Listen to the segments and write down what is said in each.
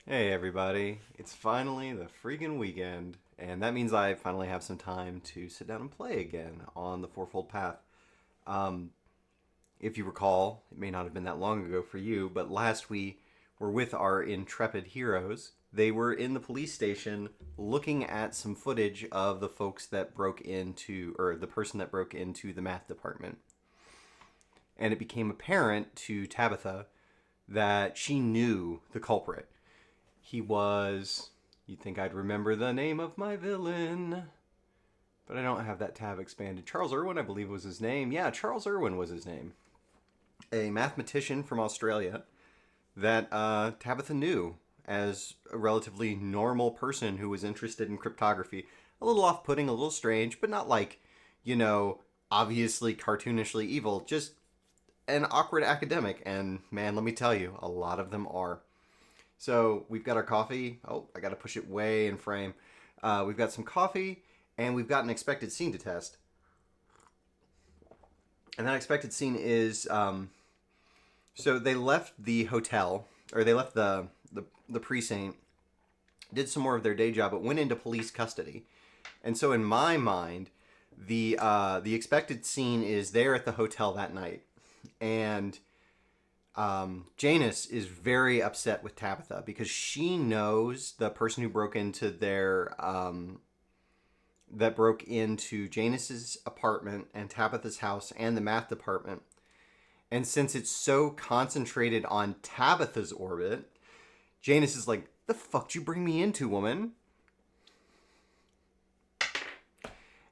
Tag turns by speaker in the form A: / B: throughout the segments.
A: Hey everybody, it's finally the freaking weekend, and that means I finally have some time to sit down and play again on the Fourfold Path. Um, if you recall, it may not have been that long ago for you, but last we were with our intrepid heroes. They were in the police station looking at some footage of the folks that broke into, or the person that broke into the math department. And it became apparent to Tabitha that she knew the culprit. He was. You'd think I'd remember the name of my villain, but I don't have that tab expanded. Charles Irwin, I believe, was his name. Yeah, Charles Irwin was his name. A mathematician from Australia that Tabitha knew as a relatively normal person who was interested in cryptography. A little off putting, a little strange, but not like, you know, obviously cartoonishly evil, just an awkward academic. And man, let me tell you, a lot of them are. So we've got our coffee. Oh, I got to push it way in frame. We've got some coffee, and we've got an expected scene to test. And that expected scene is so they left the hotel, or they left the precinct, did some more of their day job, but went into police custody. And so in my mind, the expected scene is they're at the hotel that night, and Janice is very upset with Tabitha because she knows the person who broke into their that broke into Janice's apartment and Tabitha's house and the math department. And since it's so concentrated on Tabitha's orbit, Janice is like, "The fuck did you bring me into, woman?"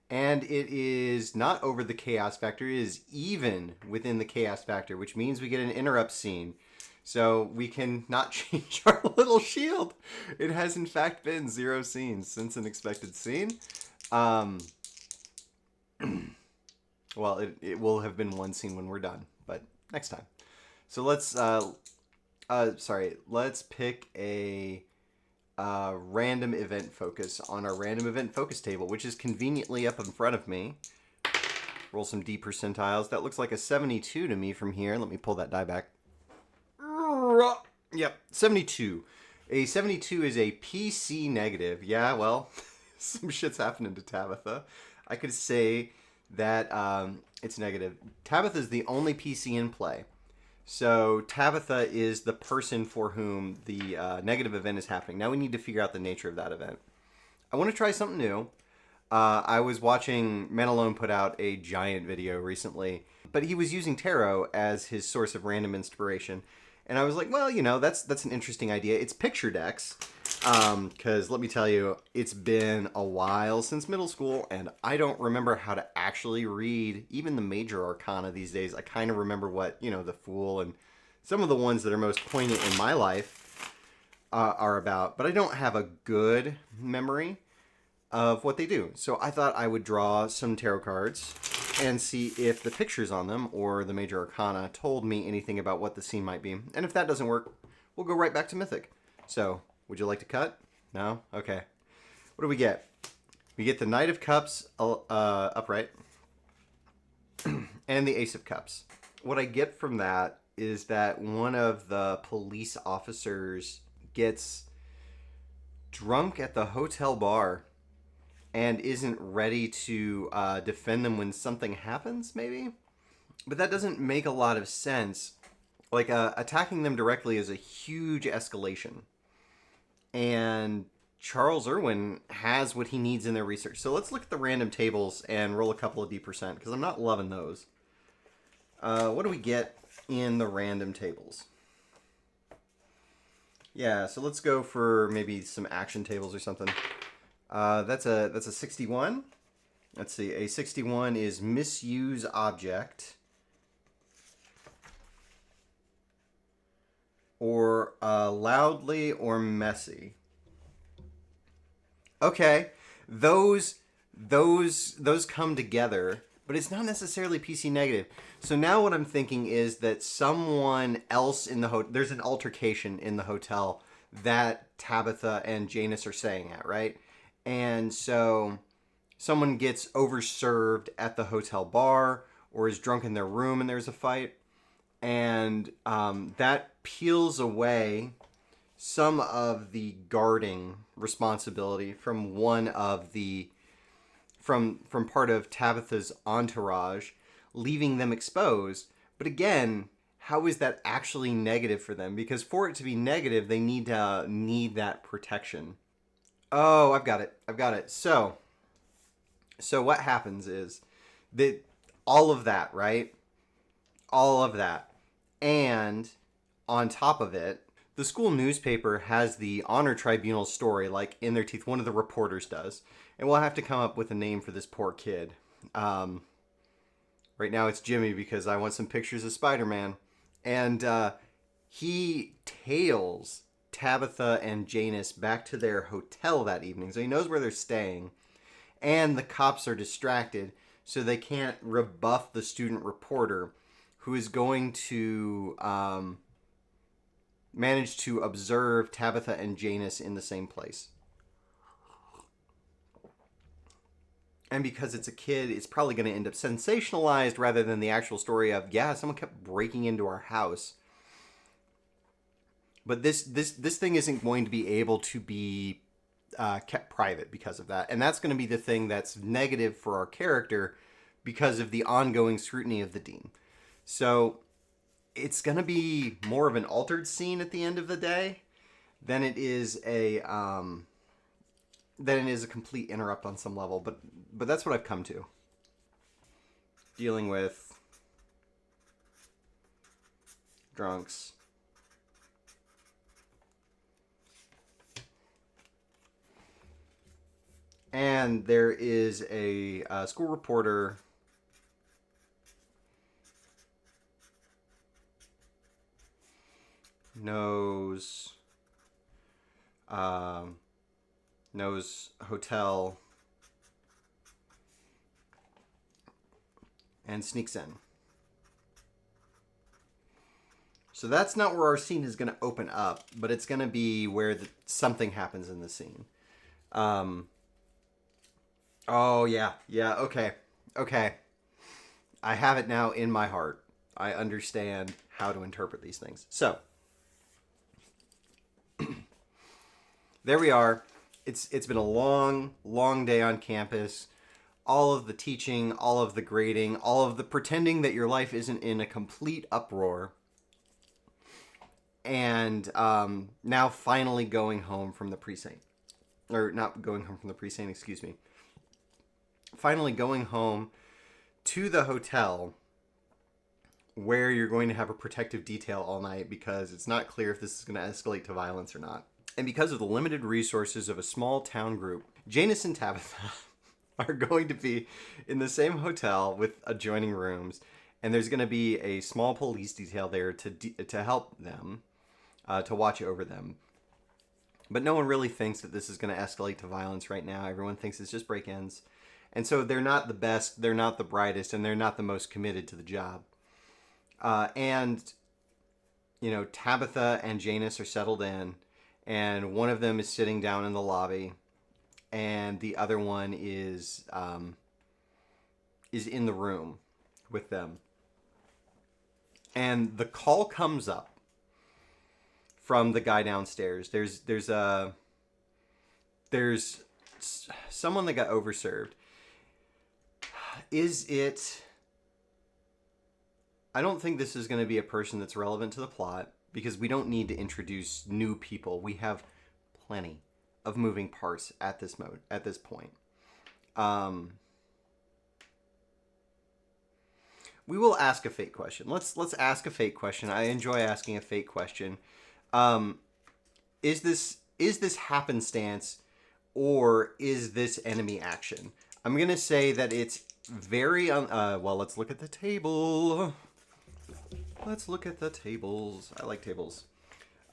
A: And it is not over the chaos factor, it is even within the chaos factor, which means we get an interrupt scene. So we can not change our little shield. It has in fact been 0 scenes since an expected scene. Um, well, it will have been 1 scene when we're done, but next time. So let's pick a random event focus on our random event focus table, which is conveniently up in front of me. Roll some D percentiles. That looks like a 72 to me from here. Let me pull that die back. Yep, 72. A 72 is a PC negative. Yeah, well, some shit's happening to Tabitha. I could say that it's negative. Tabitha's the only PC in play. So Tabitha is the person for whom the negative event is happening. Now we need to figure out the nature of that event. I want to try something new. I was watching Men Alone put out a giant video recently, but he was using tarot as his source of random inspiration. And I was like, well, that's an interesting idea. It's picture decks. Because let me tell you, it's been a while since middle school, and I don't remember how to actually read even the major arcana these days. I kind of remember what, the Fool and some of the ones that are most poignant in my life are about, but I don't have a good memory of what they do. So I thought I would draw some tarot cards and see if the pictures on them or the major arcana told me anything about what the scene might be. And if that doesn't work, we'll go right back to Mythic. So, would you like to cut? No? Okay. What do we get? We get the Knight of Cups upright and the Ace of Cups. What I get from that is that one of the police officers gets drunk at the hotel bar and isn't ready to defend them when something happens, maybe? But that doesn't make a lot of sense. Like, attacking them directly is a huge escalation. And Charles Irwin has what he needs in their research. So let's look at the random tables and roll a couple of D%, because I'm not loving those. What do we get in the random tables? Yeah, so let's go for maybe some action tables or something. That's a 61. Let's see. A 61 is misuse object. Or loudly or messy. Okay, those come together, but it's not necessarily PC negative. So now what I'm thinking is that someone else in the there's an altercation in the hotel that Tabitha and Janice are staying at, right? And so someone gets overserved at the hotel bar or is drunk in their room and there's a fight, and that peels away some of the guarding responsibility from one of the from part of Tabitha's entourage, leaving them exposed. But again, how is that actually negative for them? Because for it to be negative, they need that protection. Oh, I've got it. I've got it. So what happens is that all of that, right? All of that. And on top of it, the school newspaper has the honor tribunal story like in their teeth. One of the reporters does. And we'll have to come up with a name for this poor kid. Right now it's Jimmy because I want some pictures of Spider-Man. And he tails Tabitha and Janus back to their hotel that evening. So he knows where they're staying. And the cops are distracted, so they can't rebuff the student reporter who is going to manage to observe Tabitha and Janus in the same place. And because it's a kid, it's probably going to end up sensationalized rather than the actual story of, yeah, someone kept breaking into our house. But this thing isn't going to be able to be kept private because of that. And that's going to be the thing that's negative for our character because of the ongoing scrutiny of the dean. So it's going to be more of an altered scene at the end of the day than it is a complete interrupt on some level. But that's what I've come to. Dealing with drunks. And there is a school reporter knows hotel and sneaks in. So that's not where our scene is going to open up, but it's going to be where something happens in the scene. Oh, yeah, okay. I have it now in my heart. I understand how to interpret these things. So, there we are. It's been a long, long day on campus. All of the teaching, all of the grading, all of the pretending that your life isn't in a complete uproar. And now finally going home from the precinct. Or not going home from the precinct, excuse me. Finally going home to the hotel where you're going to have a protective detail all night because it's not clear if this is going to escalate to violence or not. And because of the limited resources of a small town group, Janus and Tabitha are going to be in the same hotel with adjoining rooms, and there's going to be a small police detail there to help them, to watch over them. But no one really thinks that this is going to escalate to violence right now. Everyone thinks it's just break-ins. And so they're not the best, they're not the brightest, and they're not the most committed to the job. Tabitha and Janus are settled in, and one of them is sitting down in the lobby, and the other one is in the room with them. And the call comes up from the guy downstairs. There's someone that got overserved. I don't think this is going to be a person that's relevant to the plot because we don't need to introduce new people. We have plenty of moving parts at this point. We will ask a fake question. Let's ask a fake question. I enjoy asking a fake question. Is this happenstance or is this enemy action? I'm gonna say that it's very well, let's look at the table. Let's look at the tables. I like tables.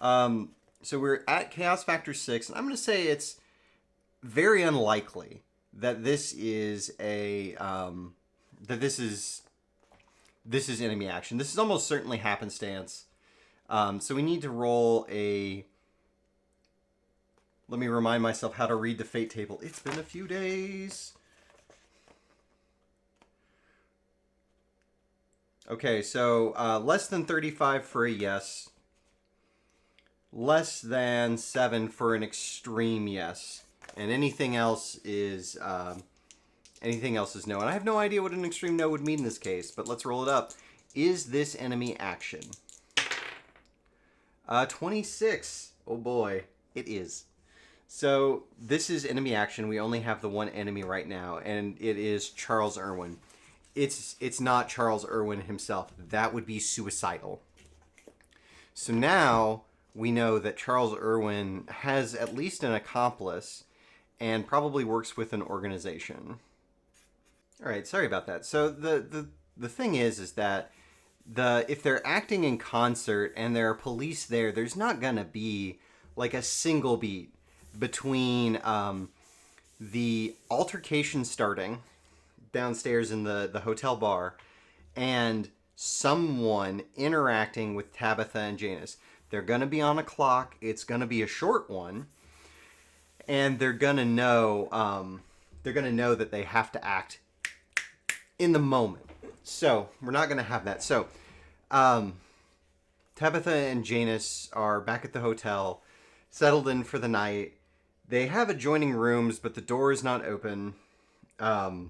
A: So we're at Chaos Factor 6, and I'm gonna say it's very unlikely that this is this is enemy action. This is almost certainly happenstance. So we need to roll a... Let me remind myself how to read the fate table. It's been a few days. Okay, so less than 35 for a yes. Less than 7 for an extreme yes. And anything else is no. And I have no idea what an extreme no would mean in this case, but let's roll it up. Is this enemy action? 26. Oh boy, it is. So this is enemy action. We only have the one enemy right now, and it is Charles Irwin. It's not Charles Irwin himself. That would be suicidal. So now we know that Charles Irwin has at least an accomplice and probably works with an organization. All right, sorry about that. So the thing is that if they're acting in concert and there are police there, there's not gonna be like a single beat between the altercation starting downstairs in the hotel bar and someone interacting with Tabitha and Janus. They're gonna be on a clock. It's gonna be a short one, and they're gonna know that they have to act in the moment. So we're not gonna have that. So Tabitha and Janus are back at the hotel, settled in for the night. They have adjoining rooms, but the door is not open. The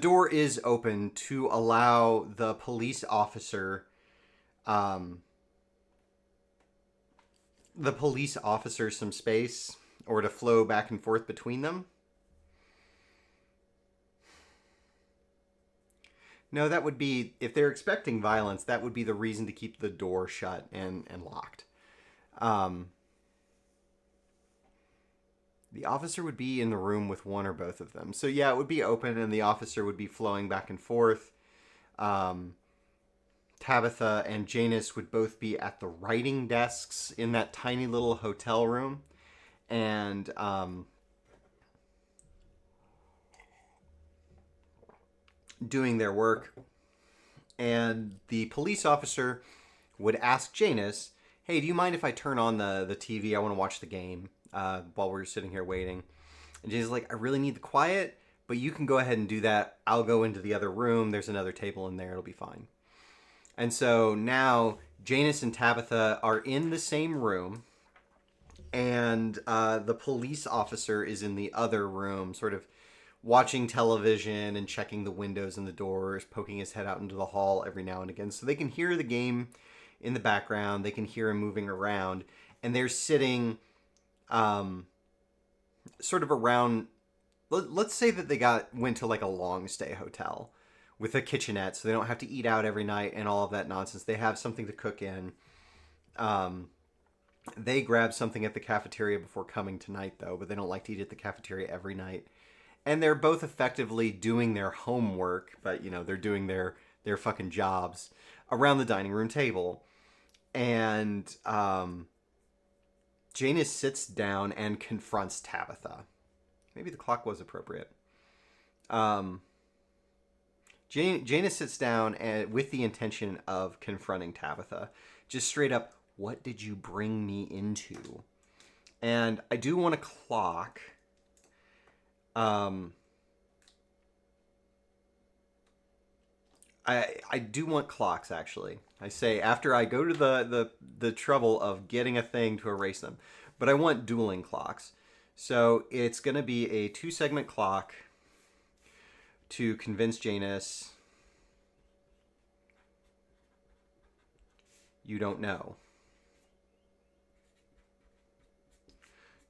A: door is open to allow the police officer some space, or to flow back and forth between them. No, that would be, if they're expecting violence, that would be the reason to keep the door shut and locked. The officer would be in the room with one or both of them. So yeah, it would be open and the officer would be flowing back and forth. Tabitha and Janus would both be at the writing desks in that tiny little hotel room. And doing their work. And the police officer would ask Janus, hey, do you mind if I turn on the TV? I want to watch the game while we're sitting here waiting. And Janus is like, I really need the quiet, but you can go ahead and do that. I'll go into the other room. There's another table in there. It'll be fine. And so now Janus and Tabitha are in the same room, and the police officer is in the other room, sort of watching television and checking the windows and the doors, poking his head out into the hall every now and again. So they can hear the game in the background. They can hear him moving around. And they're sitting sort of around... Let's say that they went to like a long stay hotel with a kitchenette, so they don't have to eat out every night and all of that nonsense. They have something to cook in. They grab something at the cafeteria before coming tonight, though, but they don't like to eat at the cafeteria every night. And they're both effectively doing their homework, but, you know, they're doing their fucking jobs around the dining room table. And Janus sits down and confronts Tabitha. Maybe the clock was appropriate. Janus sits down with the intention of confronting Tabitha. Just straight up, what did you bring me into? And I do want a clock. I do want clocks, actually. I say after I go to the trouble of getting a thing to erase them. But I want dueling clocks. So it's going to be a 2-segment clock to convince Janus you don't know.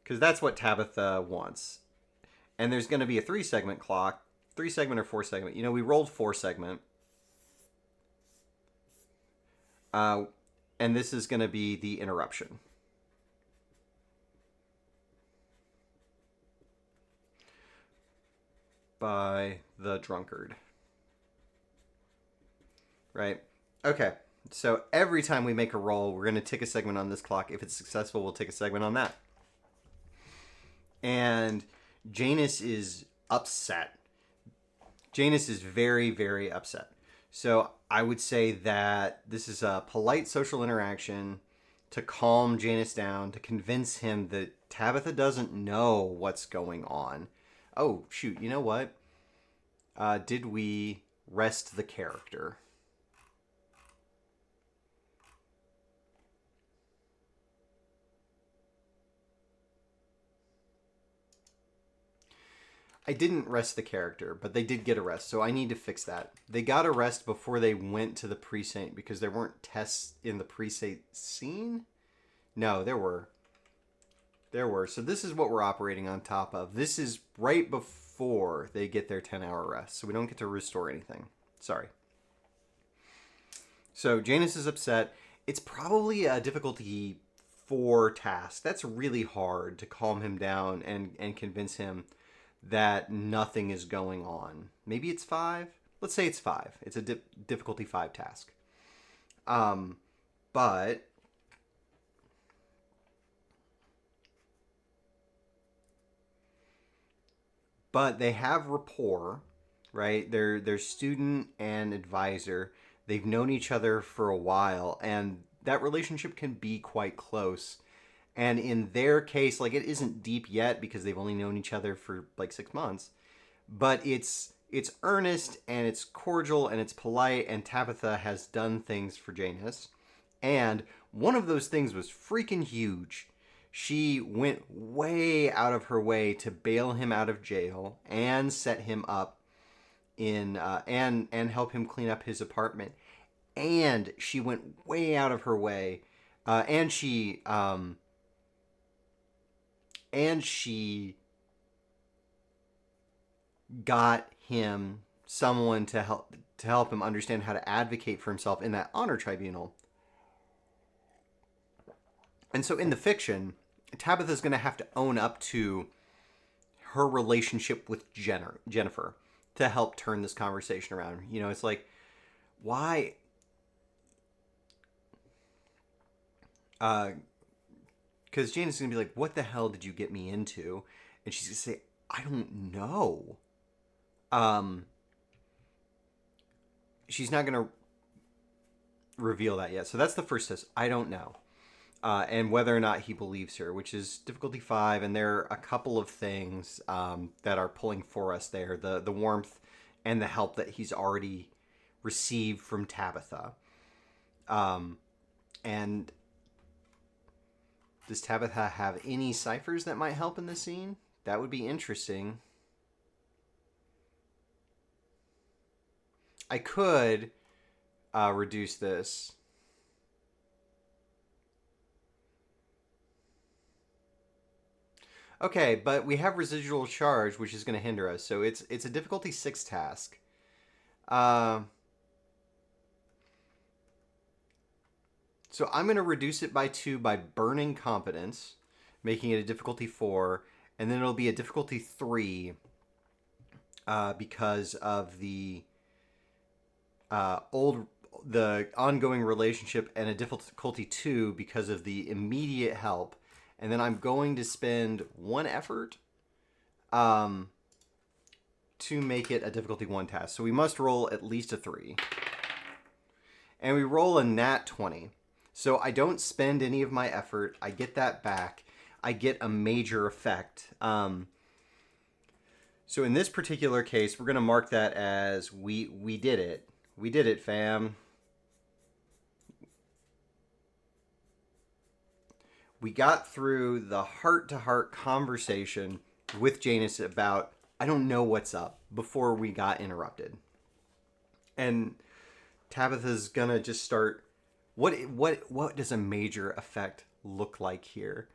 A: Because that's what Tabitha wants. And there's going to be a 3-segment clock. 3-segment or 4-segment. You know, we rolled 4-segment. And this is going to be the interruption. By the drunkard. Right? Okay. So every time we make a roll, we're going to tick a segment on this clock. If it's successful, we'll tick a segment on that. And Janus is upset. Janus is very, very upset. So I would say that this is a polite social interaction to calm Janus down, to convince him that Tabitha doesn't know what's going on. Oh, shoot, you know what? Did we rest the character? I didn't rest the character, but they did get a rest, so I need to fix that. They got a rest before they went to the precinct because there weren't tests in the precinct scene. No, there were. There were. So this is what we're operating on top of. This is right before they get their 10-hour rest, so we don't get to restore anything. Sorry. So Janus is upset. It's probably a difficulty 4 task. That's really hard to calm him down and convince him that nothing is going on. Maybe it's 5. Let's say it's 5. It's a difficulty 5 task. But they have rapport, right? They're student and advisor. They've known each other for a while, and that relationship can be quite close. And in their case, like, it isn't deep yet because they've only known each other for like 6 months, but it's earnest and it's cordial and it's polite, and Tabitha has done things for Janus. And one of those things was freaking huge. She went way out of her way to bail him out of jail and set him up in and help him clean up his apartment. And she went way out of her way, and she got him someone to help him understand how to advocate for himself in that honor tribunal. And so in the fiction, Tabitha's going to have to own up to her relationship with Jennifer to help turn this conversation around. You know, it's like, why? Because Janus is going to be like, what the hell did you get me into? And she's going to say, I don't know. She's not going to reveal that yet. So that's the first test. I don't know. And whether or not he believes her, which is difficulty 5. And there are a couple of things that are pulling for us there. The warmth and the help that he's already received from Tabitha. And does Tabitha have any ciphers that might help in this scene? That would be interesting. I could reduce this. Okay, but we have residual charge, which is going to hinder us. So it's a difficulty 6 task. So I'm going to reduce it by 2 by burning competence, making it a difficulty 4, and then it'll be a difficulty 3 because of the ongoing relationship, and a difficulty 2 because of the immediate help. And then I'm going to spend 1 effort to make it a difficulty 1 task. So we must roll at least a 3. And we roll a nat 20. So I don't spend any of my effort. I get that back. I get a major effect. So in this particular case, we're going to mark that as we did it. We did it, fam. We got through the heart-to-heart conversation with Janus about, I don't know what's up, before we got interrupted. And Tabitha's gonna just start, what does a major effect look like here?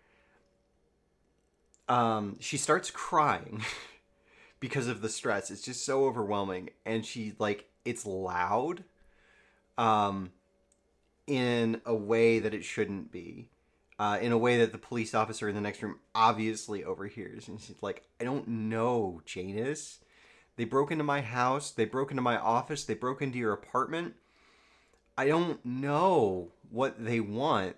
A: She starts crying because of the stress. It's just so overwhelming. And she, like, it's loud in a way that it shouldn't be. In a way that the police officer in the next room obviously overhears. And she's like, I don't know, Janus. They broke into my house. They broke into my office. They broke into your apartment. I don't know what they want.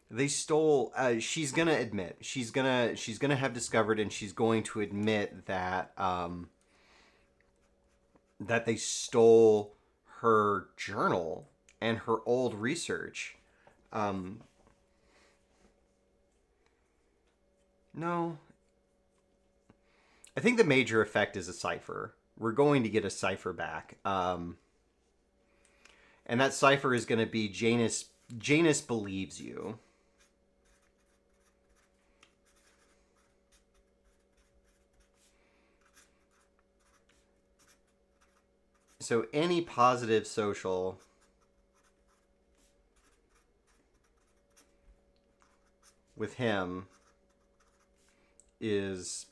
A: They stole. She's gonna admit. She's gonna have discovered, and she's going to admit that that they stole her journal and her old research. No. I think the major effect is a cipher. We're going to get a cipher back. And that cipher is going to be Janus believes you. So any positive social with him is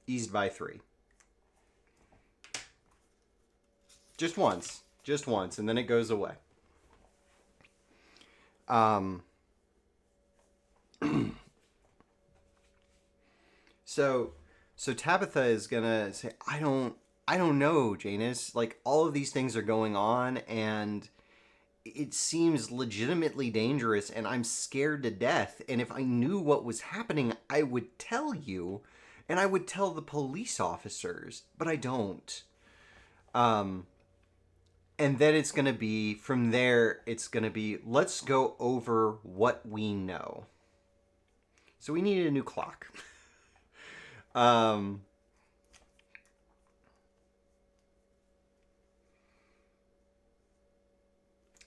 A: eased by 3. Just once, and then it goes away. So Tabitha is gonna say, I don't know, Janus. Like, all of these things are going on, and it seems legitimately dangerous, and I'm scared to death. And if I knew what was happening, I would tell you, and I would tell the police officers, but I don't. And then it's gonna be, from there, it's gonna be, let's go over what we know. So we needed a new clock.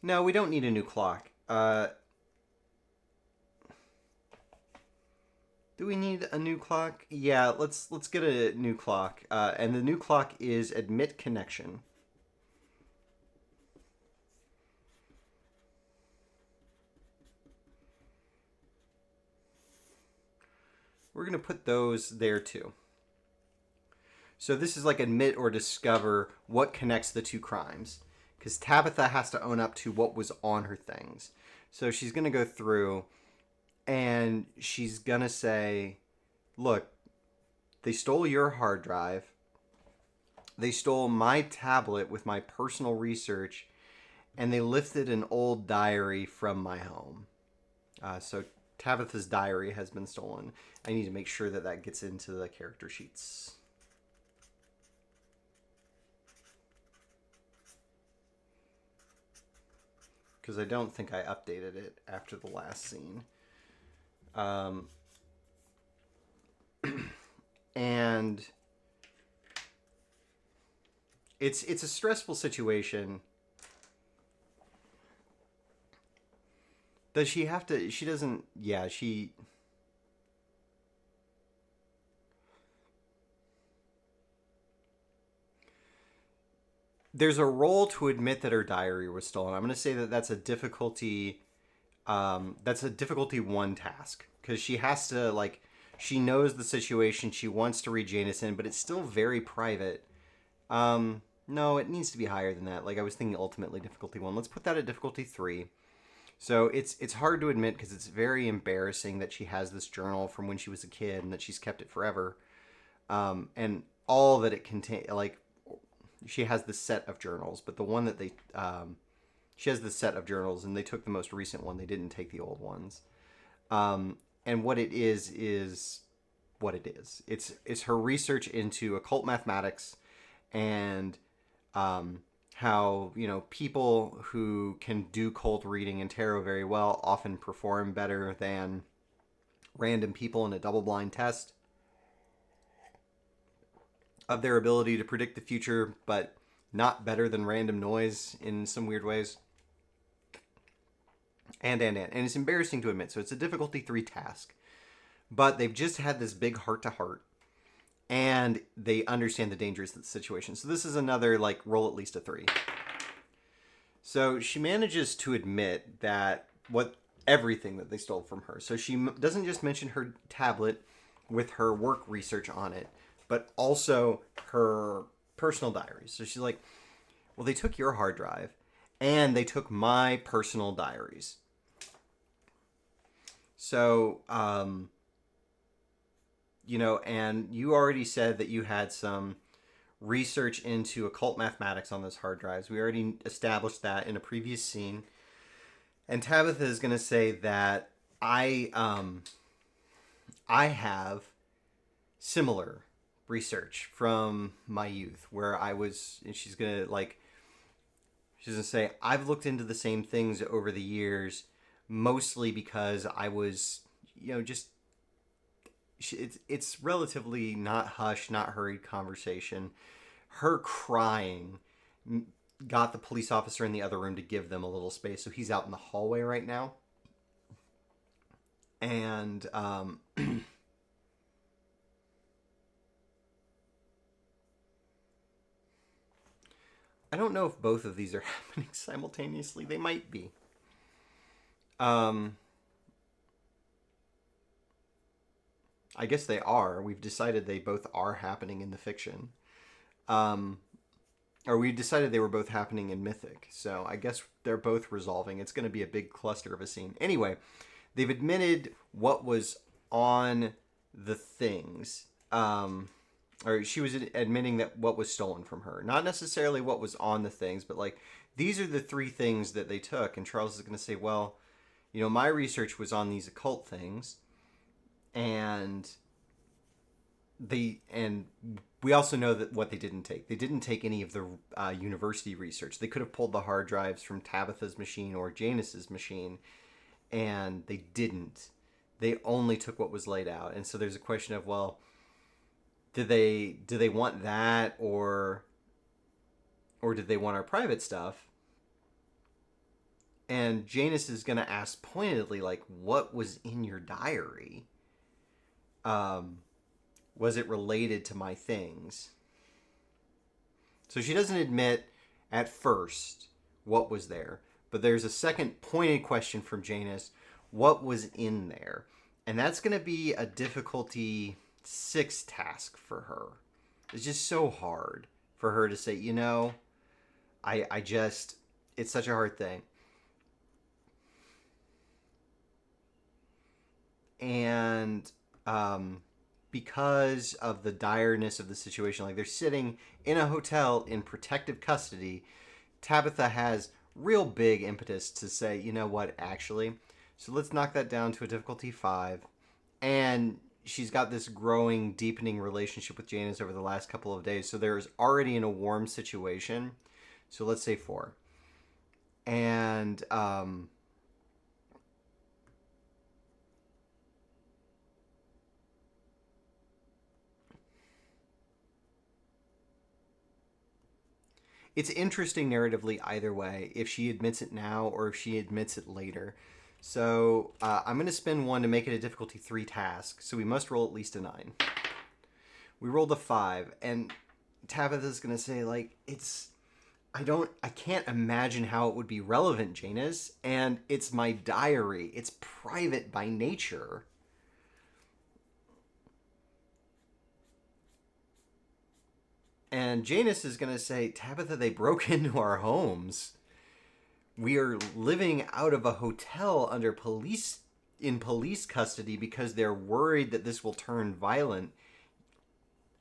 A: No, we don't need a new clock. Do we need a new clock? Yeah, let's get a new clock. And the new clock is admit connection. We're going to put those there too. So this is like admit or discover what connects the two crimes. Because Tabitha has to own up to what was on her things. So she's going to go through and she's going to say, look, they stole your hard drive. They stole my tablet with my personal research. And they lifted an old diary from my home. So Tabitha's diary has been stolen. I need to make sure that that gets into the character sheets. Because I don't think I updated it after the last scene. And it's a stressful situation. Does she have to... She doesn't... Yeah, she... There's a role to admit that her diary was stolen. I'm going to say that that's a difficulty... that's a difficulty 1 task. Because she has to, like... She knows the situation. She wants to read Jameson, but it's still very private. No, it needs to be higher than that. Like, I was thinking ultimately difficulty 1. Let's put that at difficulty 3. So it's hard to admit because it's very embarrassing that she has this journal from when she was a kid and that she's kept it forever. And all that it contains, like, she has this set of journals, but the one that they, she has this set of journals and they took the most recent one. They didn't take the old ones. And what it is what it is. It's her research into occult mathematics and, how, you know, people who can do cold reading and tarot very well often perform better than random people in a double-blind test of their ability to predict the future, but not better than random noise in some weird ways. And it's embarrassing to admit. So it's a difficulty 3 task. But they've just had this big heart-to-heart. And they understand the dangers of the situation. So this is another, like, roll at least a 3. So she manages to admit that everything that they stole from her. So she doesn't just mention her tablet with her work research on it, but also her personal diaries. So she's like, well, they took your hard drive and they took my personal diaries. So, you know, and you already said that you had some research into occult mathematics on those hard drives. We already established that in a previous scene. And Tabitha is going to say that I have similar research from my youth where I was, and she's going to say, I've looked into the same things over the years, mostly because I was, you know, just, it's relatively not hushed, not hurried conversation. Her crying got the police officer in the other room to give them a little space. So he's out in the hallway right now. And I don't know if both of these are happening simultaneously. They might be. Um, I guess they are. We've decided they both are happening in the fiction. Um, or we decided they were both happening in Mythic. So I guess they're both resolving. It's going to be a big cluster of a scene. Anyway, they've admitted what was on the things. Or she was admitting that what was stolen from her. Not necessarily what was on the things, but like, these are the three things that they took. And Charles is going to say, well, you know, my research was on these occult things. And and we also know that what they didn't take. They didn't take any of the university research. They could have pulled the hard drives from Tabitha's machine or Janus's machine, and they didn't. They only took what was laid out. And so there's a question of, well, do they want that, or did they want our private stuff? And Janus is going to ask pointedly, like, what was in your diary? Was it related to my things? So she doesn't admit at first what was there, but there's a second pointed question from Janus: what was in there? And that's going to be a difficulty 6 task for her. It's just so hard for her to say, you know, I just, it's such a hard thing. And because of the direness of the situation, like, they're sitting in a hotel in protective custody, Tabitha has real big impetus to say, you know what, actually, so let's knock that down to a difficulty 5. And she's got this growing, deepening relationship with Janus over the last couple of days, so there's already in a warm situation. So let's say 4. And it's interesting narratively either way, if she admits it now or if she admits it later. So I'm going to spend 1 to make it a difficulty 3 task. So we must roll at least a 9. We rolled a 5, and Tabitha's going to say, like, I can't imagine how it would be relevant, Janus, and it's my diary. It's private by nature. And Janus is going to say, Tabitha, they broke into our homes. We are living out of a hotel in police custody because they're worried that this will turn violent.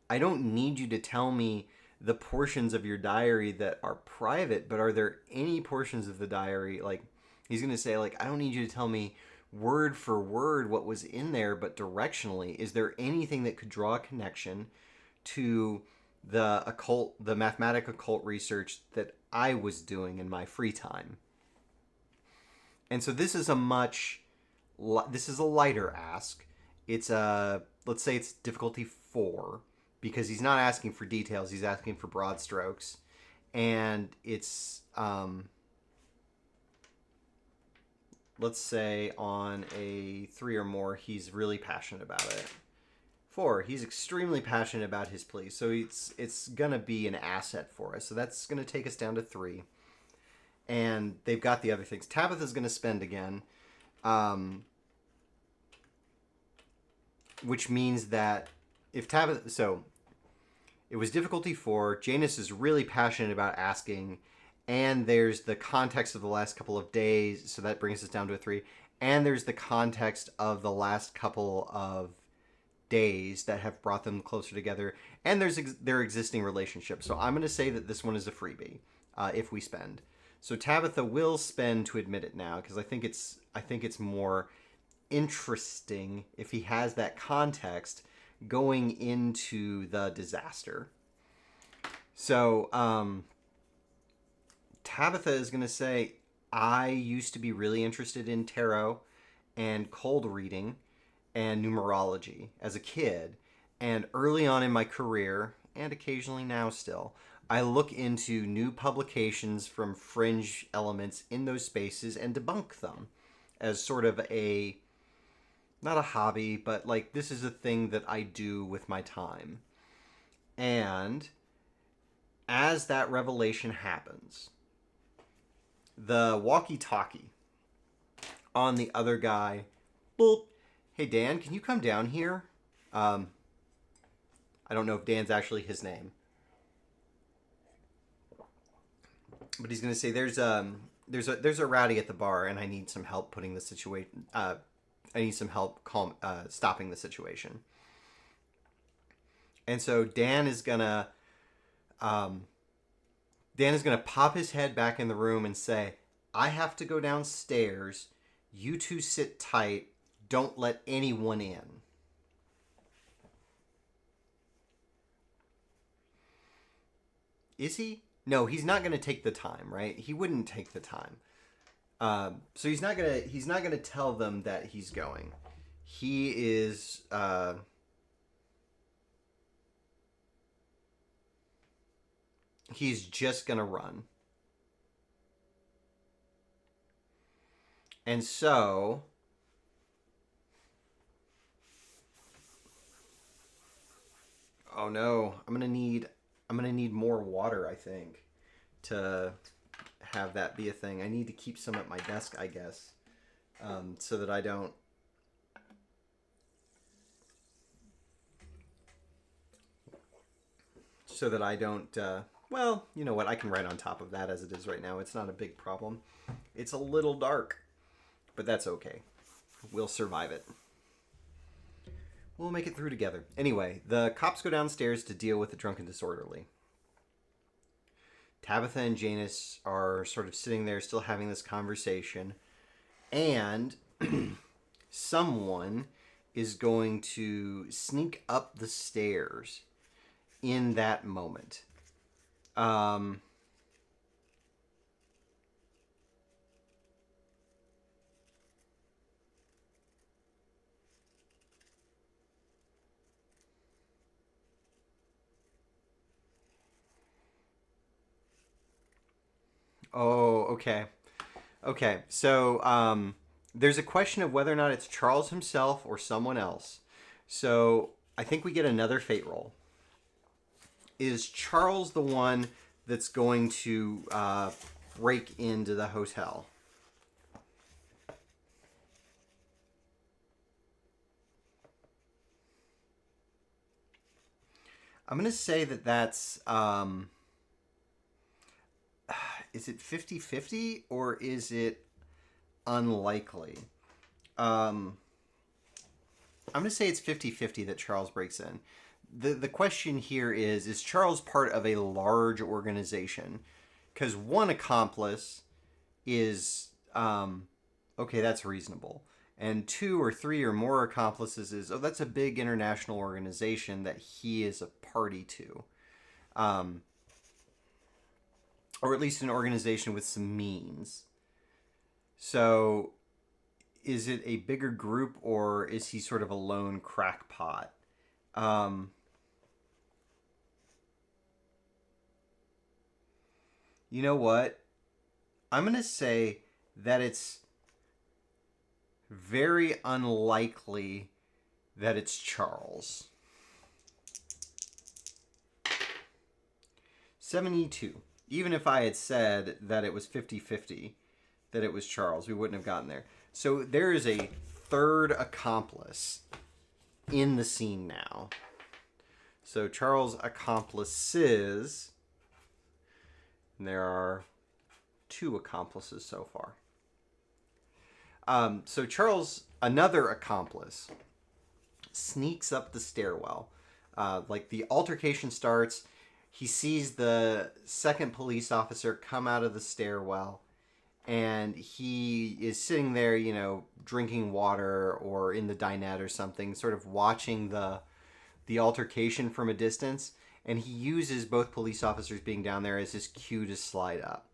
A: I don't need you to tell me the portions of your diary that are private, but are there any portions of the diary, like, he's going to say, like, I don't need you to tell me word for word what was in there, but directionally, is there anything that could draw a connection to the mathematic occult research that I was doing in my free time? And so this is a lighter ask. It's let's say it's difficulty 4, because he's not asking for details, he's asking for broad strokes. And it's let's say on a 3 or more, he's really passionate about it. 4, he's extremely passionate about his plea, so it's gonna be an asset for us. So that's gonna take us down to 3. And they've got the other things. Tabitha's gonna spend again, which means that if Tabitha, so it was difficulty 4. Janus is really passionate about asking, and there's the context of the last couple of days, so that brings us down to a 3. And there's the context of the last couple of days that have brought them closer together, and there's their existing relationship. So I'm going to say that this one is a freebie if we spend. So Tabitha will spend to admit it now, because I think it's more interesting if he has that context going into the disaster. So Tabitha is going to say, I used to be really interested in tarot and cold reading and numerology as a kid, and early on in my career, and occasionally now still, I look into new publications from fringe elements in those spaces and debunk them as sort of not a hobby, but like, this is a thing that I do with my time. And as that revelation happens, the walkie-talkie on the other guy, boop, hey Dan, can you come down here? I don't know if Dan's actually his name, but he's gonna say there's a rowdy at the bar, and I need some help putting the situation. I need some help stopping the situation. And so Dan is gonna pop his head back in the room and say, I have to go downstairs. You two sit tight. Don't let anyone in. Is he? No, he's not going to take the time, right? He wouldn't take the time. So he's not gonna tell them that he's going. He is he's just gonna run. And so oh no, I'm gonna need more water, I think, to have that be a thing. I need to keep some at my desk, I guess, so that I don't. Well, you know what? I can write on top of that as it is right now. It's not a big problem. It's a little dark, but that's okay. We'll survive it. We'll make it through together. Anyway, the cops go downstairs to deal with the drunken disorderly. Tabitha and Janus are sort of sitting there still having this conversation, and someone is going to sneak up the stairs in that moment. Oh, okay. Okay, so there's a question of whether or not it's Charles himself or someone else. So I think we get another fate roll. Is Charles the one that's going to break into the hotel? I'm going to say that that's... is it 50-50 or is it unlikely? I'm going to say it's 50-50 that Charles breaks in. The question here is Charles part of a large organization? Because one accomplice is, okay, that's reasonable. And 2 or 3 or more accomplices is, oh, that's a big international organization that he is a party to. Or at least an organization with some means. So, is it a bigger group or is he sort of a lone crackpot? You know what? I'm going to say that it's very unlikely that it's Charles. 72. Even if I had said that it was 50-50, that it was Charles, we wouldn't have gotten there. So there is a third accomplice in the scene now. So Charles' accomplices, and there are 2 accomplices so far. So Charles, another accomplice, sneaks up the stairwell. Like the altercation starts, he sees the second police officer come out of the stairwell, and he is sitting there, you know, drinking water or in the dinette or something, sort of watching the altercation from a distance, and he uses both police officers being down there as his cue to slide up.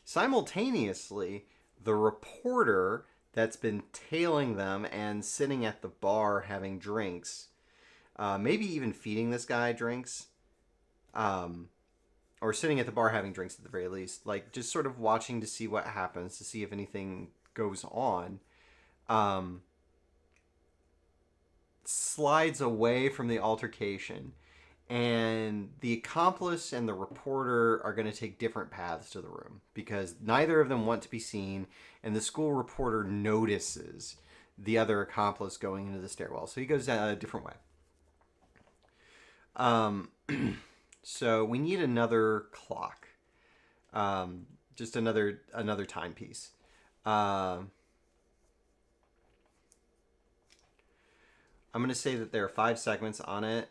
A: Simultaneously, the reporter that's been tailing them and sitting at the bar having drinks, maybe even feeding this guy drinks, or sitting at the bar having drinks at the very least, like just sort of watching to see what happens, to see if anything goes on, slides away from the altercation and the accomplice and the reporter are going to take different paths to the room because neither of them want to be seen, and the school reporter notices the other accomplice going into the stairwell, so he goes a different way. So we need another clock, just another timepiece. I'm going to say that there are 5 segments on it.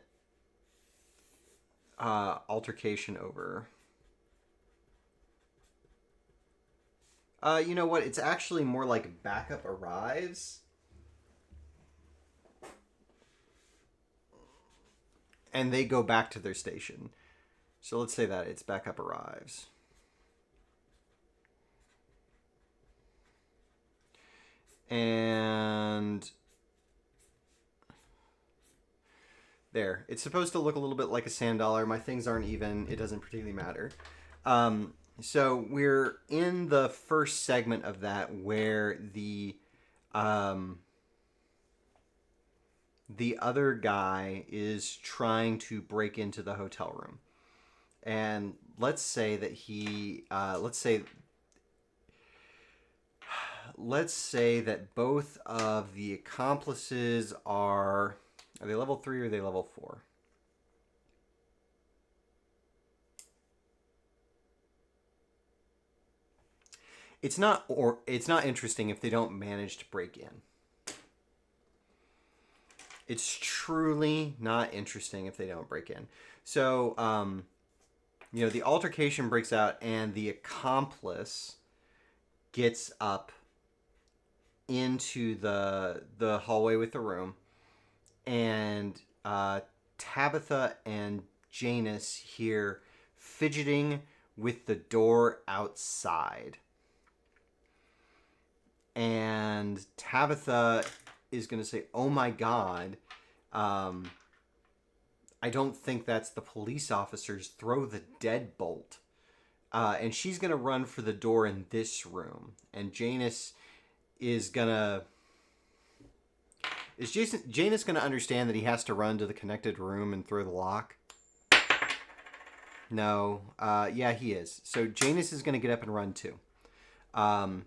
A: Altercation over. You know what? It's actually more like backup arrives. And they go back to their station. So let's say that it's backup arrives. And there. It's supposed to look a little bit like a sand dollar. My things aren't even. It doesn't particularly matter. So we're in the first segment of that where the other guy is trying to break into the hotel room. And let's say that let's say that both of the accomplices are they level 3 or are they level 4? It's not interesting if they don't manage to break in. It's truly not interesting if they don't break in. So, the altercation breaks out and the accomplice gets up into the hallway with the room, and Tabitha and Janus hear fidgeting with the door outside. And Tabitha is going to say, "Oh my God, I don't think that's the police officers. Throw the deadbolt." And she's going to run for the door in this room. And Janus is going to... Janus going to understand that he has to run to the connected room and throw the lock? No. Yeah, he is. So Janus is going to get up and run too. I'm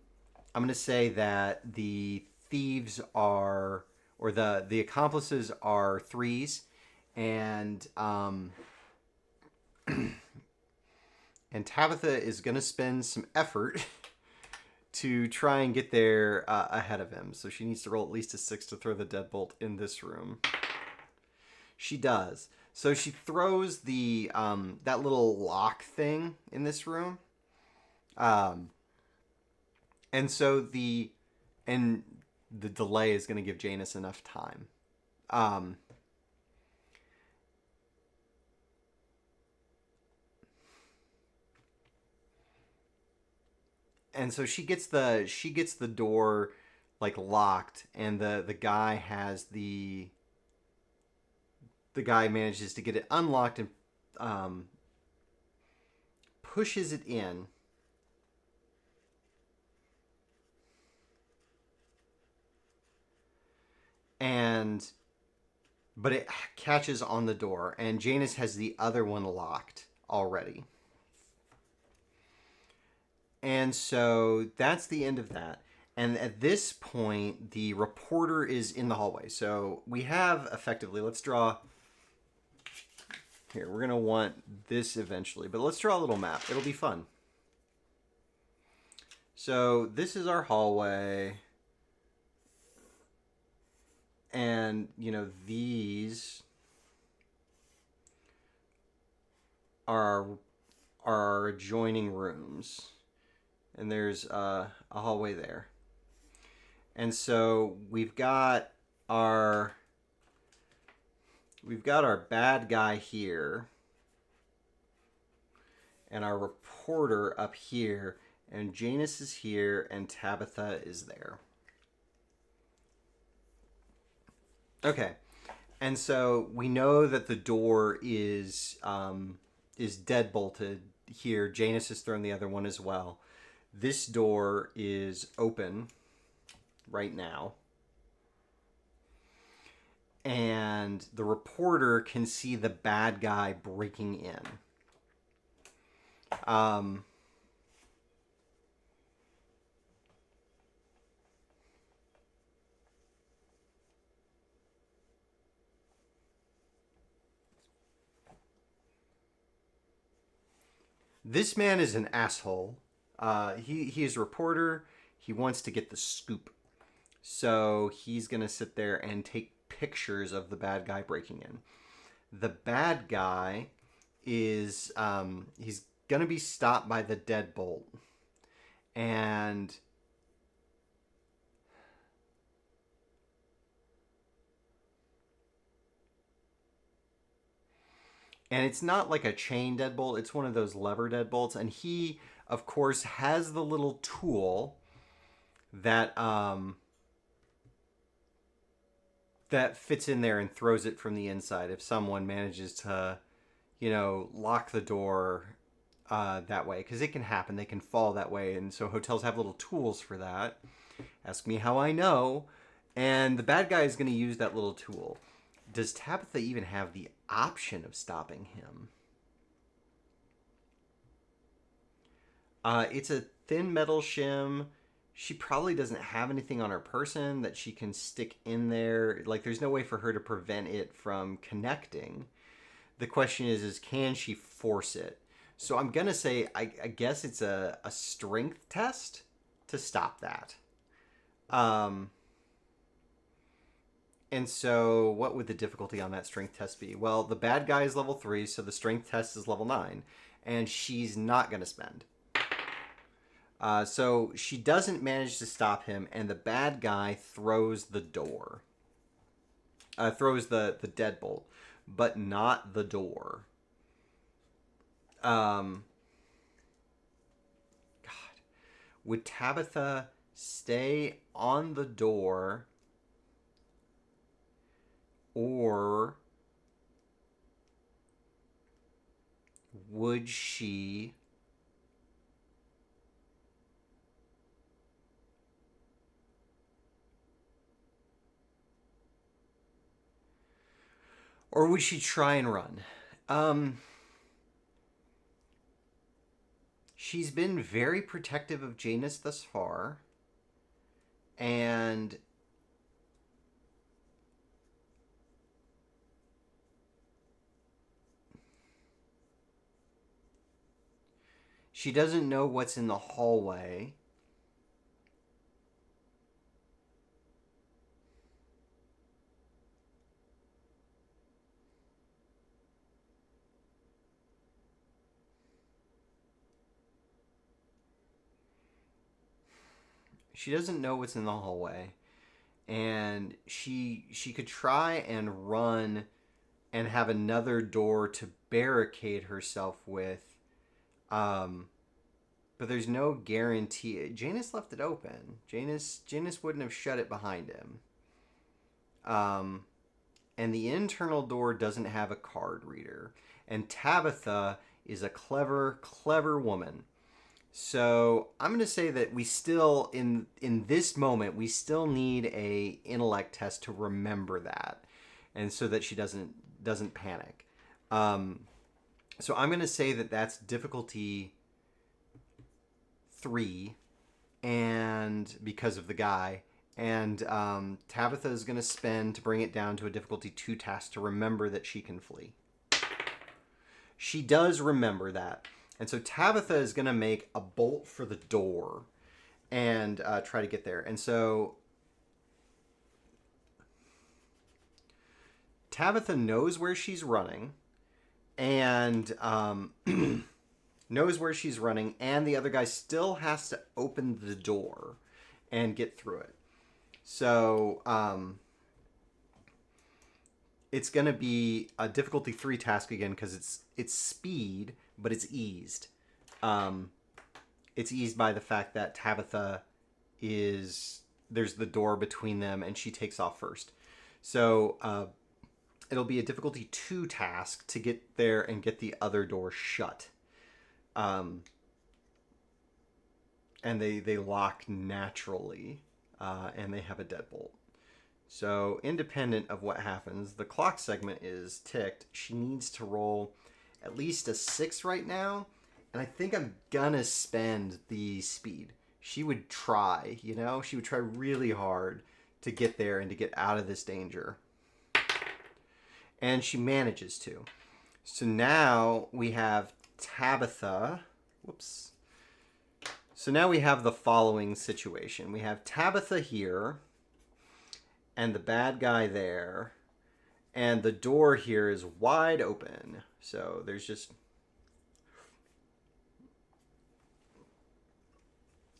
A: going to say that the thieves are... or the accomplices are 3s. And... and Tabitha is going to spend some effort to try and get there ahead of him. So she needs to roll at least a 6 to throw the deadbolt in this room. She does. So she throws the that little lock thing in this room. And so the delay is going to give Janus enough time. And so she gets the door like locked, and the guy manages to get it unlocked and pushes it in. But it catches on the door, and Janus has the other one locked already. And so that's the end of that. And at this point, the reporter is in the hallway. So we have effectively, let's draw... Here, we're going to want this eventually, but let's draw a little map. It'll be fun. So this is our hallway. And, these are our adjoining rooms. And there's a hallway there. And so we've got our bad guy here. And our reporter up here. And Janus is here and Tabitha is there. Okay. And so we know that the door is deadbolted here. Janus has thrown the other one as well. This door is open right now. And and the reporter can see the bad guy breaking in. This man is an asshole. He is a reporter. He wants to get the scoop. So he's going to sit there and take pictures of the bad guy breaking in. The bad guy is, he's going to be stopped by the deadbolt. And it's not like a chain deadbolt. It's one of those lever deadbolts. And he, of course, has the little tool that that fits in there and throws it from the inside if someone manages to, lock the door that way. Because it can happen. They can fall that way. And so hotels have little tools for that. Ask me how I know. And the bad guy is going to use that little tool. Does Tabitha even have the option of stopping him? It's a thin metal shim. She probably doesn't have anything on her person that she can stick in there. Like, there's no way for her to prevent it from connecting. The question is can she force it? So I'm going to say, I guess it's a strength test to stop that. And so what would the difficulty on that strength test be? Well, the bad guy is level 3, so the strength test is level 9. And she's not going to spend. So she doesn't manage to stop him, and the bad guy throws the door. Throws the deadbolt, but not the door. God. Would Tabitha stay on the door, or would she try and run? She's been very protective of Janus thus far, and she doesn't know what's in the hallway. She doesn't know what's in the hallway. And she could try and run and have another door to barricade herself with. But there's no guarantee. Janus left it open. Janus wouldn't have shut it behind him. And the internal door doesn't have a card reader. And Tabitha is a clever woman. So I'm going to say that we still, in this moment, we still need a intellect test to remember that, and so that she doesn't panic. So I'm going to say that that's difficulty 3, and because of the guy, and Tabitha is going to spend to bring it down to a difficulty 2 task to remember that she can flee. She does remember that. And so Tabitha is going to make a bolt for the door and try to get there. And so Tabitha knows where she's running and knows where she's running. And the other guy still has to open the door and get through it. So it's going to be a difficulty 3 task again because it's speed, but it's eased. It's eased by the fact that Tabitha there's the door between them and she takes off first. So it'll be a difficulty 2 task to get there and get the other door shut. And they lock naturally, and they have a deadbolt. So independent of what happens, the clock segment is ticked. She needs to roll at least a 6 right now. And I think I'm gonna spend the speed. She would try, you know? She would try really hard to get there and to get out of this danger. And she manages to. So now we have Tabitha. Whoops. So now we have the following situation. We have Tabitha here and the bad guy there. And the door here is wide open. So there's just...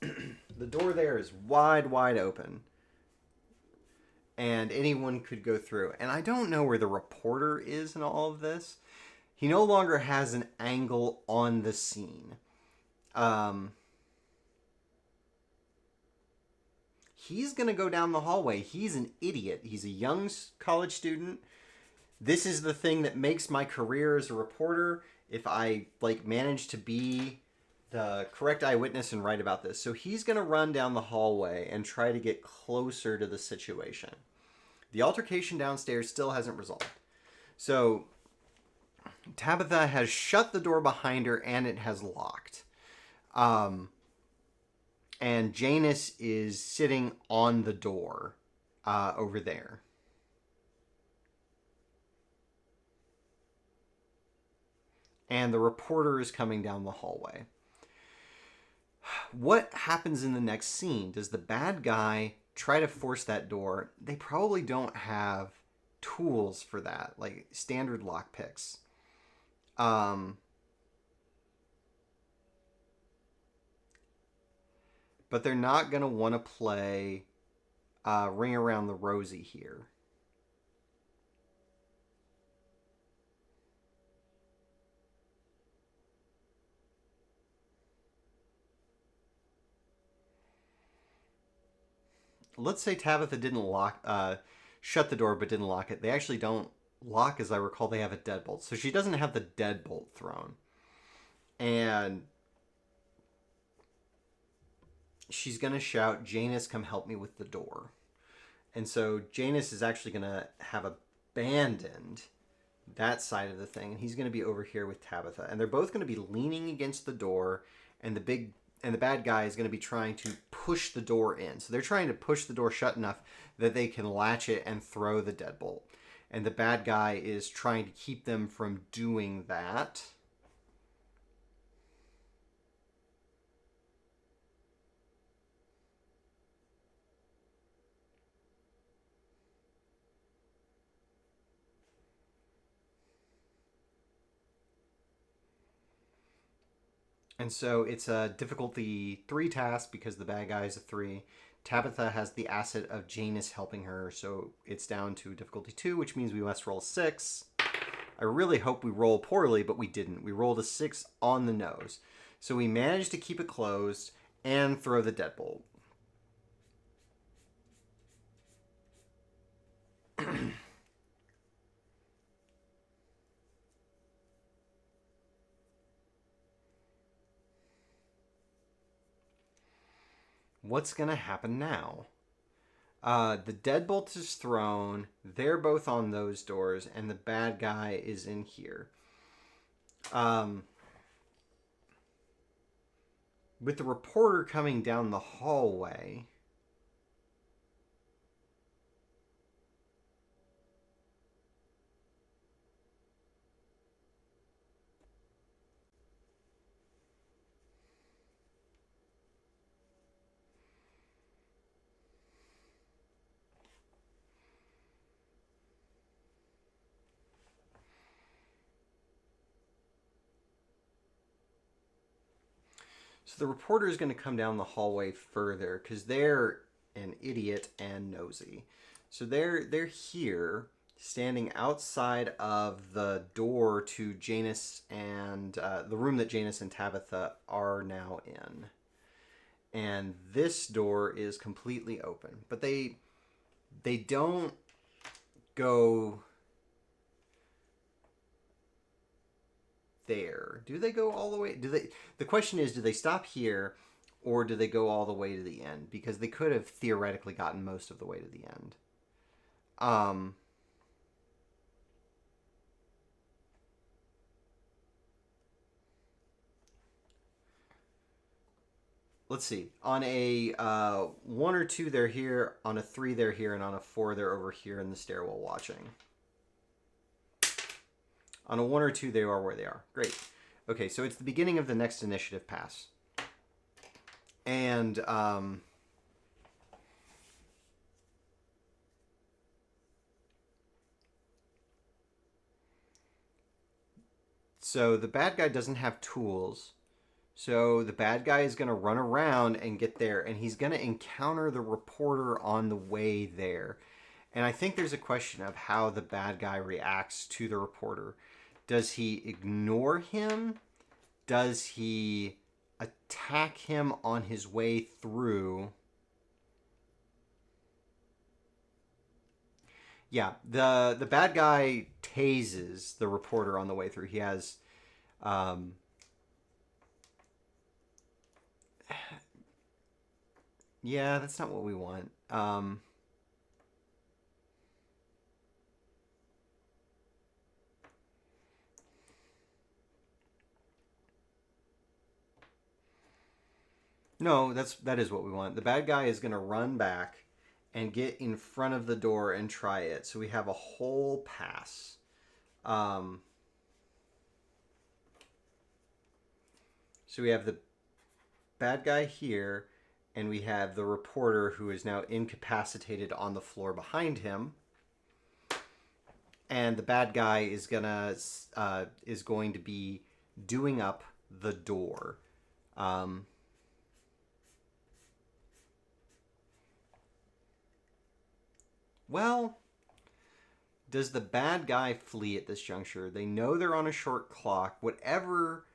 A: the door there is wide open. And anyone could go through. And I don't know where the reporter is in all of this. He no longer has an angle on the scene. He's going to go down the hallway. He's an idiot. He's a young college student. This is the thing that makes my career as a reporter. If I manage to be the correct eyewitness and write about this. So he's going to run down the hallway and try to get closer to the situation. The altercation downstairs still hasn't resolved. So Tabitha has shut the door behind her and it has locked. And Janus is sitting on the door over there. And the reporter is coming down the hallway. What happens in the next scene? Does the bad guy try to force that door? They probably don't have tools for that, like standard lockpicks. But they're not going to want to play Ring Around the Rosie here. Let's say Tabitha didn't shut the door but didn't lock it. They actually don't lock, as I recall. They have a deadbolt. So she doesn't have the deadbolt thrown. And she's going to shout, "Janus, come help me with the door." And so Janus is actually going to have abandoned that side of the thing. And he's going to be over here with Tabitha. And they're both going to be leaning against the door. And the bad guy is going to be trying to push the door in. So they're trying to push the door shut enough that they can latch it and throw the deadbolt. And the bad guy is trying to keep them from doing that. And so it's a difficulty 3 task because the bad guy is a 3. Tabitha has the asset of Janus helping her, so it's down to difficulty 2, which means we must roll 6. I really hope we roll poorly, but we didn't. We rolled a 6 on the nose. So we managed to keep it closed and throw the deadbolt. What's going to happen now? The deadbolt is thrown. They're both on those doors, and the bad guy is in here. With the reporter coming down the hallway... So the reporter is going to come down the hallway further because they're an idiot and nosy. So they're here, standing outside of the door to Janus and the room that Janus and Tabitha are now in. And this door is completely open, but they don't go there. Do they go all the way? The question is, do they stop here or do they go all the way to the end? Because they could have theoretically gotten most of the way to the end. Let's see. On a 1 or 2, they're here. On a 3, they're here. And on a 4, they're over here in the stairwell watching. On a 1 or 2, they are where they are. Great. Okay, so it's the beginning of the next initiative pass. And so the bad guy doesn't have tools. So the bad guy is going to run around and get there, and he's going to encounter the reporter on the way there. And I think there's a question of how the bad guy reacts to the reporter. Does he ignore him? Does he attack him on his way through? Yeah, the bad guy tases the reporter on the way through. He has yeah, that's not what we want. No, that is what we want. The bad guy is going to run back and get in front of the door and try it. So we have a whole pass. So we have the bad guy here, and we have the reporter who is now incapacitated on the floor behind him. And the bad guy is going to be doing up the door. Well, does the bad guy flee at this juncture? They know they're on a short clock. Whatever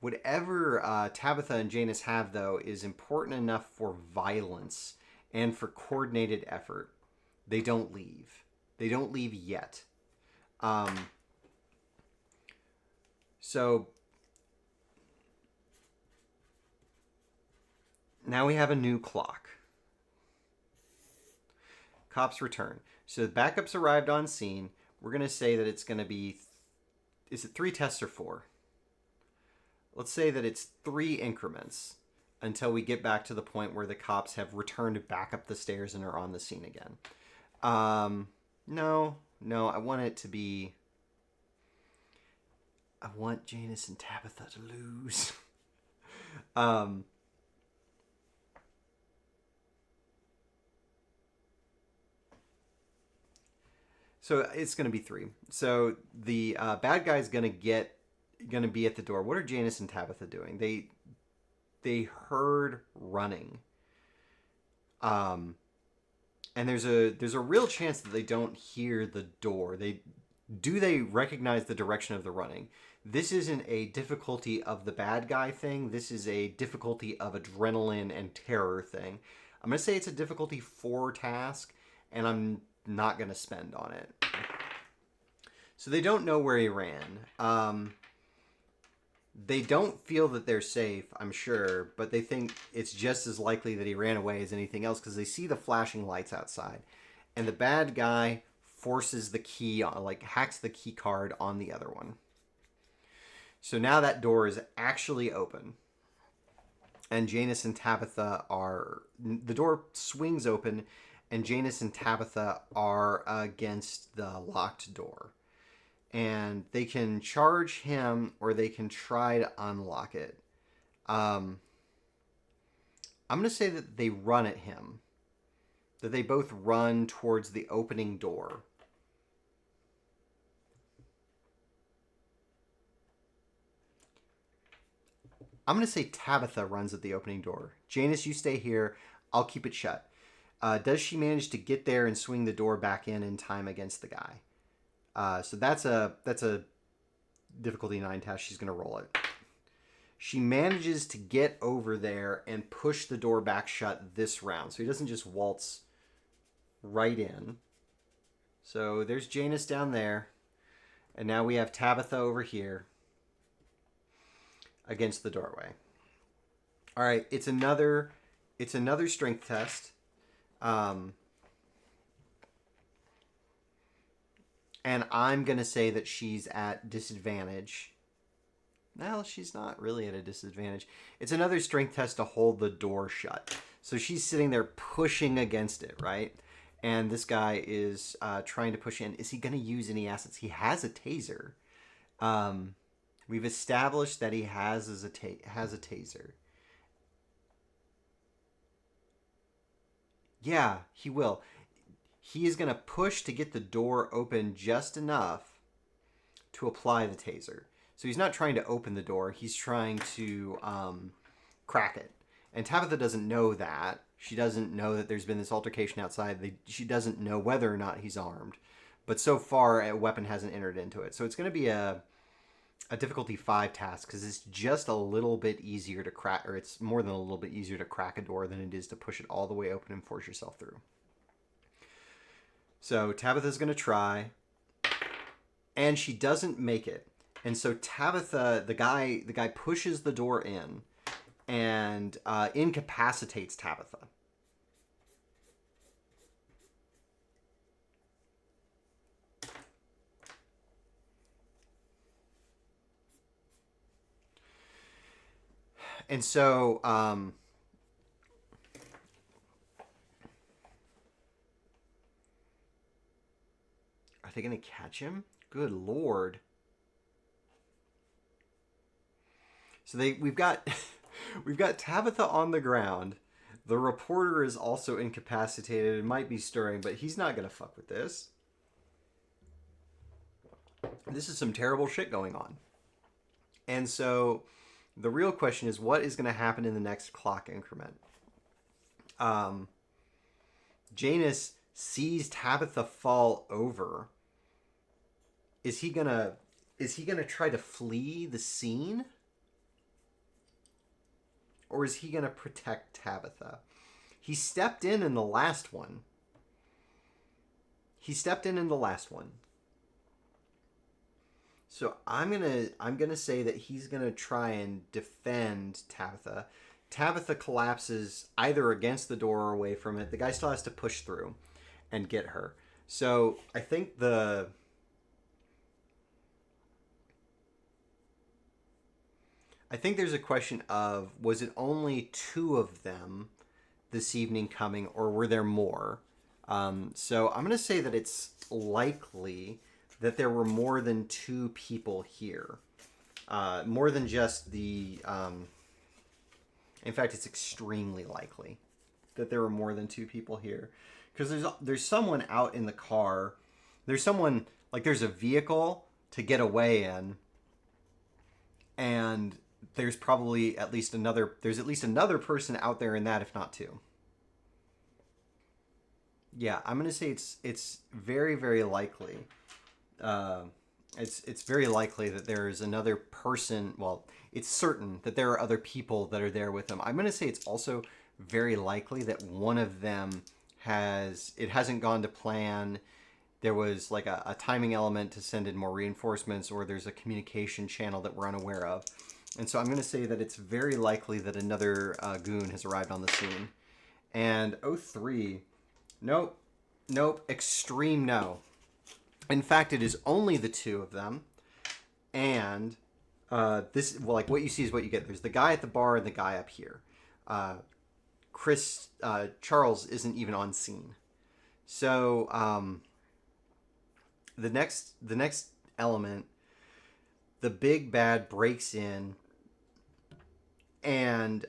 A: Tabitha and Janus have, though, is important enough for violence and for coordinated effort. They don't leave. They don't leave yet. So now we have a new clock. Cops return. So the backups arrived on scene. We're going to say that it's going to be... Is it 3 tests or 4? Let's say that it's 3 increments until we get back to the point where the cops have returned back up the stairs and are on the scene again. No, I want it to be... I want Janus and Tabitha to lose. So it's going to be 3. So the bad guy's going to be at the door. What are Janus and Tabitha doing? They heard running. And there's a real chance that they don't hear the door. They recognize the direction of the running? This isn't a difficulty of the bad guy thing. This is a difficulty of adrenaline and terror thing. I'm going to say it's a difficulty 4 task, and I'm not going to spend on it. So they don't know where he ran. They don't feel that they're safe, I'm sure, but they think it's just as likely that he ran away as anything else because they see the flashing lights outside. And the bad guy forces the key, hacks the key card on the other one. So now that door is actually open. And Janus and Tabitha the door swings open, and Janus and Tabitha are against the locked door. And they can charge him, or they can try to unlock it. I'm going to say that they run at him. That they both run towards the opening door. I'm going to say Tabitha runs at the opening door. Janus, you stay here. I'll keep it shut. Does she manage to get there and swing the door back in time against the guy? So that's a difficulty 9 task. She's going to roll it. She manages to get over there and push the door back shut this round. So he doesn't just waltz right in. So there's Janus down there. And now we have Tabitha over here against the doorway. All right, it's another strength test. And I'm going to say that she's at disadvantage. Well, she's not really at a disadvantage. It's another strength test to hold the door shut. So she's sitting there pushing against it, right? And this guy is trying to push in. Is he going to use any assets? He has a taser. We've established that he has a taser. Yeah, he will. He is going to push to get the door open just enough to apply the taser. So he's not trying to open the door. He's trying to crack it. And Tabitha doesn't know that. She doesn't know that there's been this altercation outside. She doesn't know whether or not he's armed. But so far, a weapon hasn't entered into it. So it's going to be a difficulty 5 task because it's just a little bit easier to crack, or it's more than a little bit easier to crack a door than it is to push it all the way open and force yourself through. So Tabitha's going to try, and she doesn't make it. And so Tabitha, the guy pushes the door in and incapacitates Tabitha. And so are they going to catch him? Good Lord. So we've got Tabitha on the ground. The reporter is also incapacitated and might be stirring, but he's not going to fuck with this. This is some terrible shit going on. And so the real question is, what is going to happen in the next clock increment? Janus sees Tabitha fall over. Is he gonna try to flee the scene? Or is he gonna protect Tabitha? He stepped in the last one. So I'm gonna say that he's gonna try and defend Tabitha. Tabitha collapses either against the door or away from it. The guy still has to push through and get her. So I think there's a question of, was it only 2 of them this evening coming, or were there more? So I'm going to say that it's likely that there were more than 2 people here. More than just the... in fact, it's extremely likely that there were more than 2 people here. Because there's someone out in the car. There's someone... Like, there's a vehicle to get away in. And there's probably at least another person out there in that, if not 2. Yeah, I'm gonna say it's very, very likely. It's very likely that there is another person. Well, it's certain that there are other people that are there with them. I'm gonna say it's also very likely that one of them hasn't gone to plan. There was like a timing element to send in more reinforcements, or there's a communication channel that we're unaware of. And so I'm going to say that it's very likely that another goon has arrived on the scene. And 03, nope, extreme no. In fact, it is only the 2 of them. And what you see is what you get. There's the guy at the bar and the guy up here. Charles isn't even on scene. So the next element, the big bad breaks in and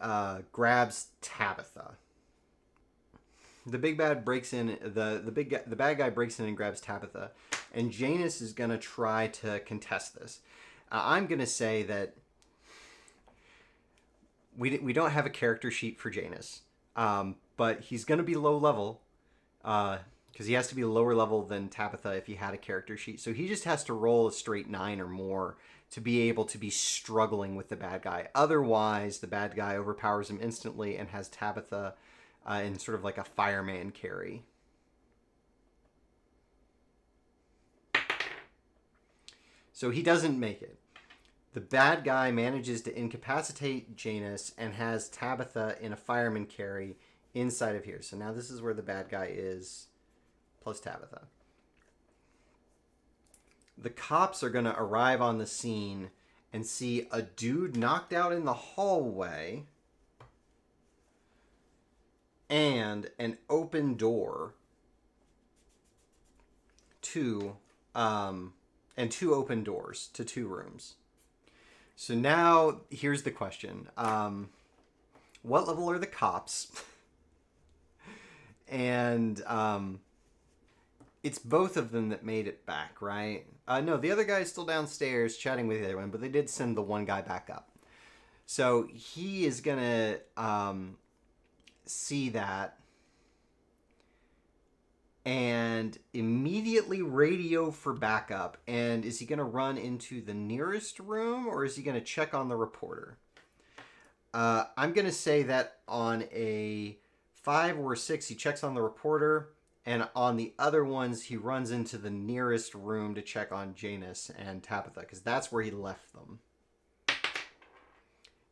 A: grabs Tabitha. The big bad breaks in. The bad guy breaks in and grabs Tabitha, and Janus is gonna try to contest this. I'm gonna say that we don't have a character sheet for Janus, but he's gonna be low level, because he has to be lower level than Tabitha if he had a character sheet. So he just has to roll a straight 9 or more to be able to be struggling with the bad guy. Otherwise, the bad guy overpowers him instantly and has Tabitha in sort of like a fireman carry. So he doesn't make it. The bad guy manages to incapacitate Janus and has Tabitha in a fireman carry inside of here. So now this is where the bad guy is, plus Tabitha. the cops are going to arrive on the scene and see a dude knocked out in the hallway and an open door to and two open doors to two rooms. So now here's the question. What level are the cops? And it's both of them that made it back, right? No, the other guy's still downstairs chatting with the other one, but they did send the one guy back up. So he is going to see that and immediately radio for backup. And is he going to run into the nearest room, or is he going to check on the reporter? I'm going to say that on a 5 or 6, he checks on the reporter, and on the other ones, he runs into the nearest room to check on Janus and Tabitha, because that's where he left them.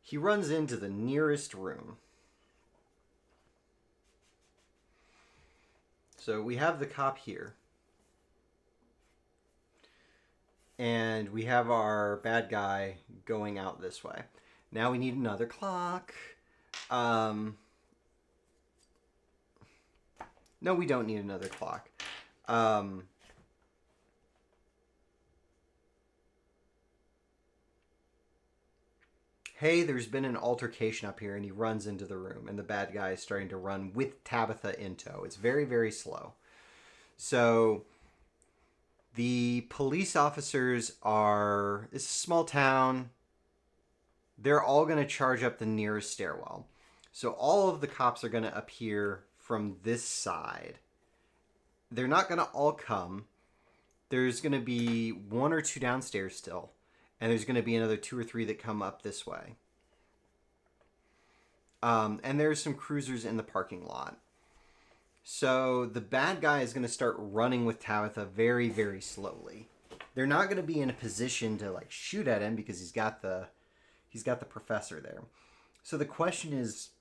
A: He runs into the nearest room. So we have the cop here. And we have our bad guy going out this way. Now we need another clock. No, we don't need another clock. Hey, there's been an altercation up here, and he runs into the room, and the bad guy is starting to run with Tabitha in tow. It's very, very slow. So the police officers are... It's a small town. They're all going to charge up the nearest stairwell. So all of the cops are going to appear from this side. They're not going to all come. There's going to be 1 or 2 downstairs still. And there's going to be another 2 or 3 that come up this way. And there's some cruisers in the parking lot. So the bad guy is going to start running with Tabitha very, very slowly. They're not going to be in a position to like shoot at him because he's got the professor there. So the question is,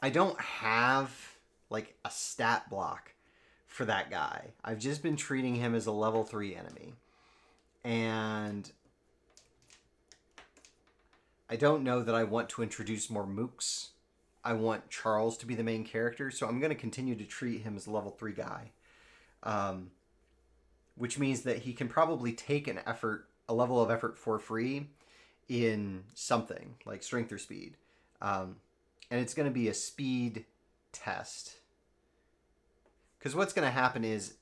A: I don't have like a stat block for that guy. I've just been treating him as a level 3 enemy. And I don't know that I want to introduce more mooks. I want Charles to be the main character, so I'm going to continue to treat him as a level 3 guy. Which means that he can probably take a level of effort for free in something, like strength or speed. And it's going to be a speed test. Because what's going to happen is,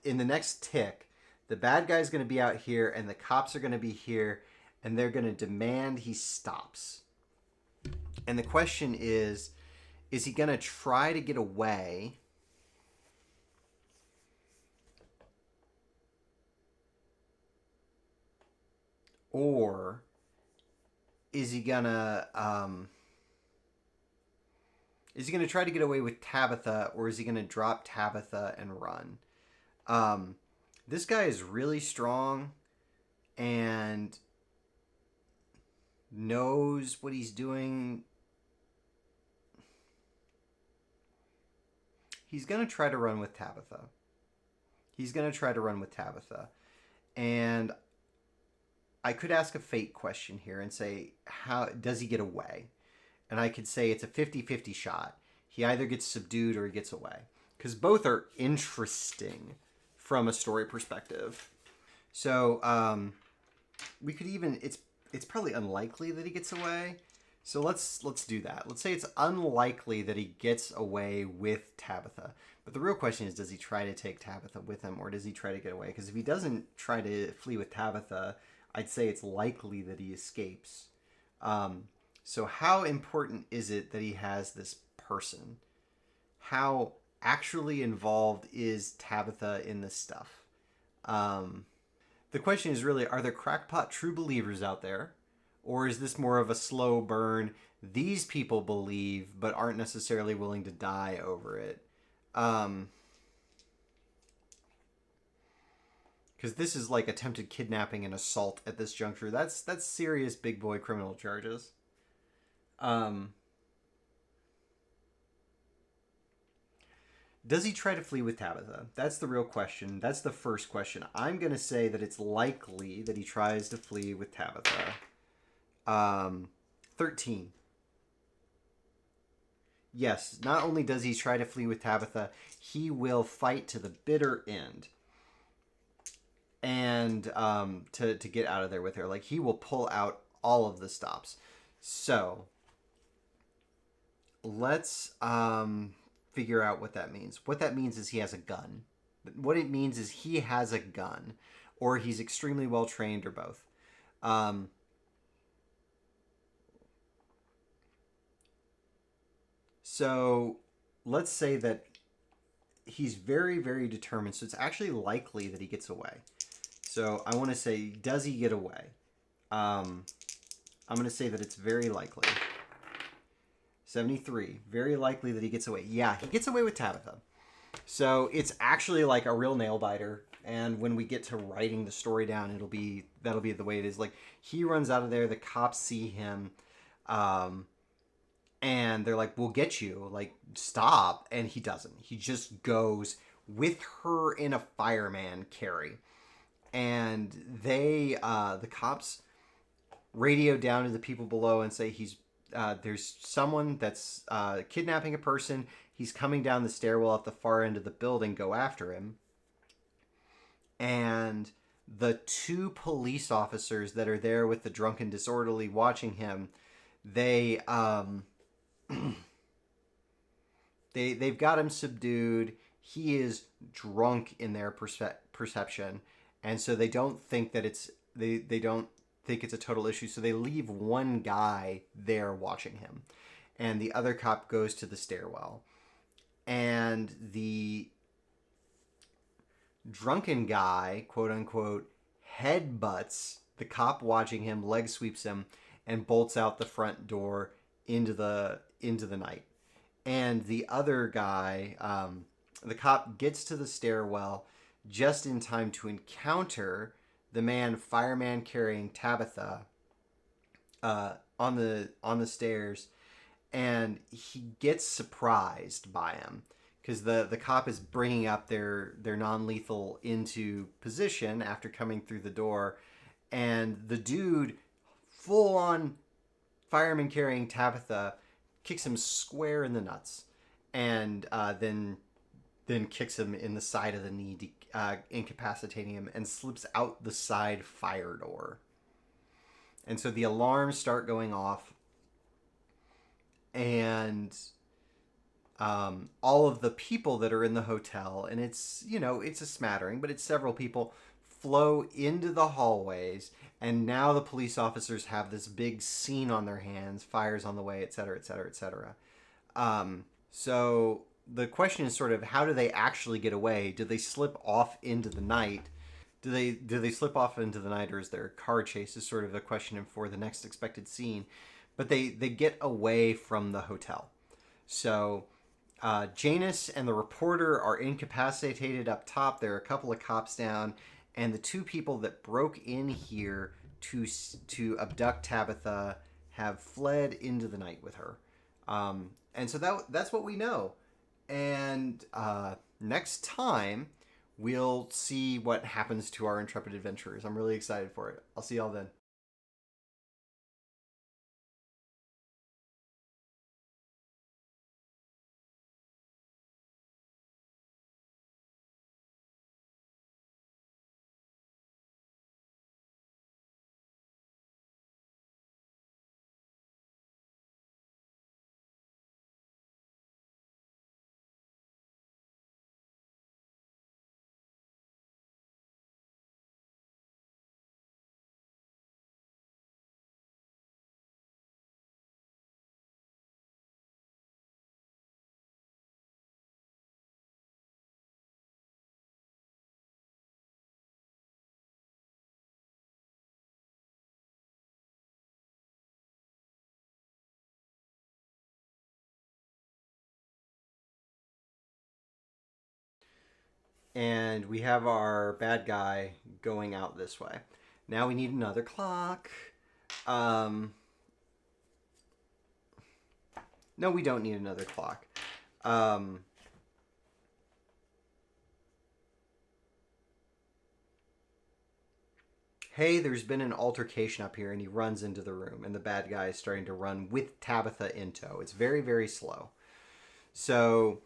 A: in the next tick, the bad guy's going to be out here, and the cops are going to be here, and they're going to demand he stops. And the question is he going to try to get away? Or is he going to try to get away with Tabitha, or is he going to drop Tabitha and run? This guy is really strong and knows what he's doing. He's going to try to run with Tabitha. And I could ask a fate question here and say, how does he get away? And I could say it's a 50-50 shot. He either gets subdued or he gets away. Because both are interesting from a story perspective. So we could even... It's probably unlikely that he gets away. So let's do that. Let's say it's unlikely that he gets away with Tabitha. But the real question is, does he try to take Tabitha with him, or does he try to get away? Because if he doesn't try to flee with Tabitha, I'd say it's likely that he escapes. So how important is it that he has this person? How actually involved is Tabitha in this stuff? The question is really, are there crackpot true believers out there? Or is this more of a slow burn? These people believe, but aren't necessarily willing to die over it. Because this is like attempted kidnapping and assault at this juncture. That's serious big boy criminal charges. Does he try to flee with Tabitha? That's the real question. That's the first question. I'm going to say that it's likely that he tries to flee with Tabitha. 13. Yes, not only does he try to flee with Tabitha, he will fight to the bitter end. And to get out of there with her. Like, he will pull out all of the stops. So, let's figure out what that means. What that means is he has a gun. What it means is he has a gun. Or he's extremely well trained, or both. So, let's say that he's very, very determined. So, it's actually likely that he gets away. So I want to say, does he get away? I'm going to say that it's very likely. 73. Very likely that he gets away. Yeah, he gets away with Tabitha. So it's actually like a real nail biter. And when we get to writing the story down, that'll be the way it is. Like, he runs out of there. The cops see him. And they're like, we'll get you. Like, stop. And he doesn't. He just goes with her in a fireman carry. And they, the cops, radio down to the people below and say there's someone that's kidnapping a person. He's coming down the stairwell at the far end of the building. Go after him. And the 2 police officers that are there with the drunken disorderly watching him, they've got him subdued. He is drunk in their perception. And so they don't think that they don't think it's a total issue. So they leave one guy there watching him. And the other cop goes to the stairwell. And the drunken guy, quote unquote, headbutts the cop watching him, leg sweeps him, and bolts out the front door into the night. And the other guy, the cop, gets to the stairwell just in time to encounter the fireman carrying Tabitha on the stairs, and he gets surprised by him because the cop is bringing up their non-lethal into position after coming through the door, and the dude, full on fireman carrying Tabitha, kicks him square in the nuts, and then kicks him in the side of the knee, incapacitating him, and slips out the side fire door. And so the alarms start going off, and all of the people that are in the hotel, and it's a smattering, but it's several people, flow into the hallways, and now the police officers have this big scene on their hands, fires on the way, etc., etc., etc. So the question is sort of, how do they actually get away? Do they slip off into the night? Do they slip off into the night, or is there a car chase? Is sort of the question for the next expected scene. But they get away from the hotel. So Janus and the reporter are incapacitated up top. There are a couple of cops down, and the 2 people that broke in here to abduct Tabitha have fled into the night with her. And so that's what we know. And next time, we'll see what happens to our intrepid adventurers. I'm really excited for it. I'll see y'all then. And we have our bad guy going out this way. Now we need another clock. No, we don't need another clock. hey, there's been an altercation up here, and he runs into the room, and the bad guy is starting to run with Tabitha in tow. It's very, very slow. So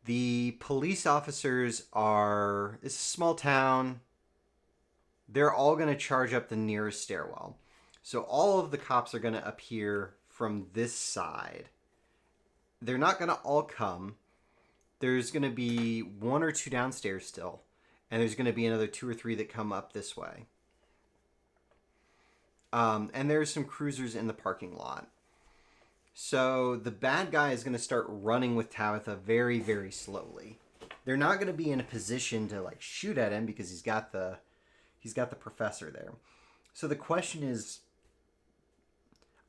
A: the police officers are, it's a small town. They're all going to charge up the nearest stairwell. So all of the cops are going to appear from this side. They're not going to all come. There's going to be one or two downstairs still. And there's going to be another two or three that come up this way. And there's some cruisers in the parking lot. So the bad guy is going to start running with Tabitha very, very slowly. They're not going to be in a position to like shoot at him because he's got the professor there. So the question is,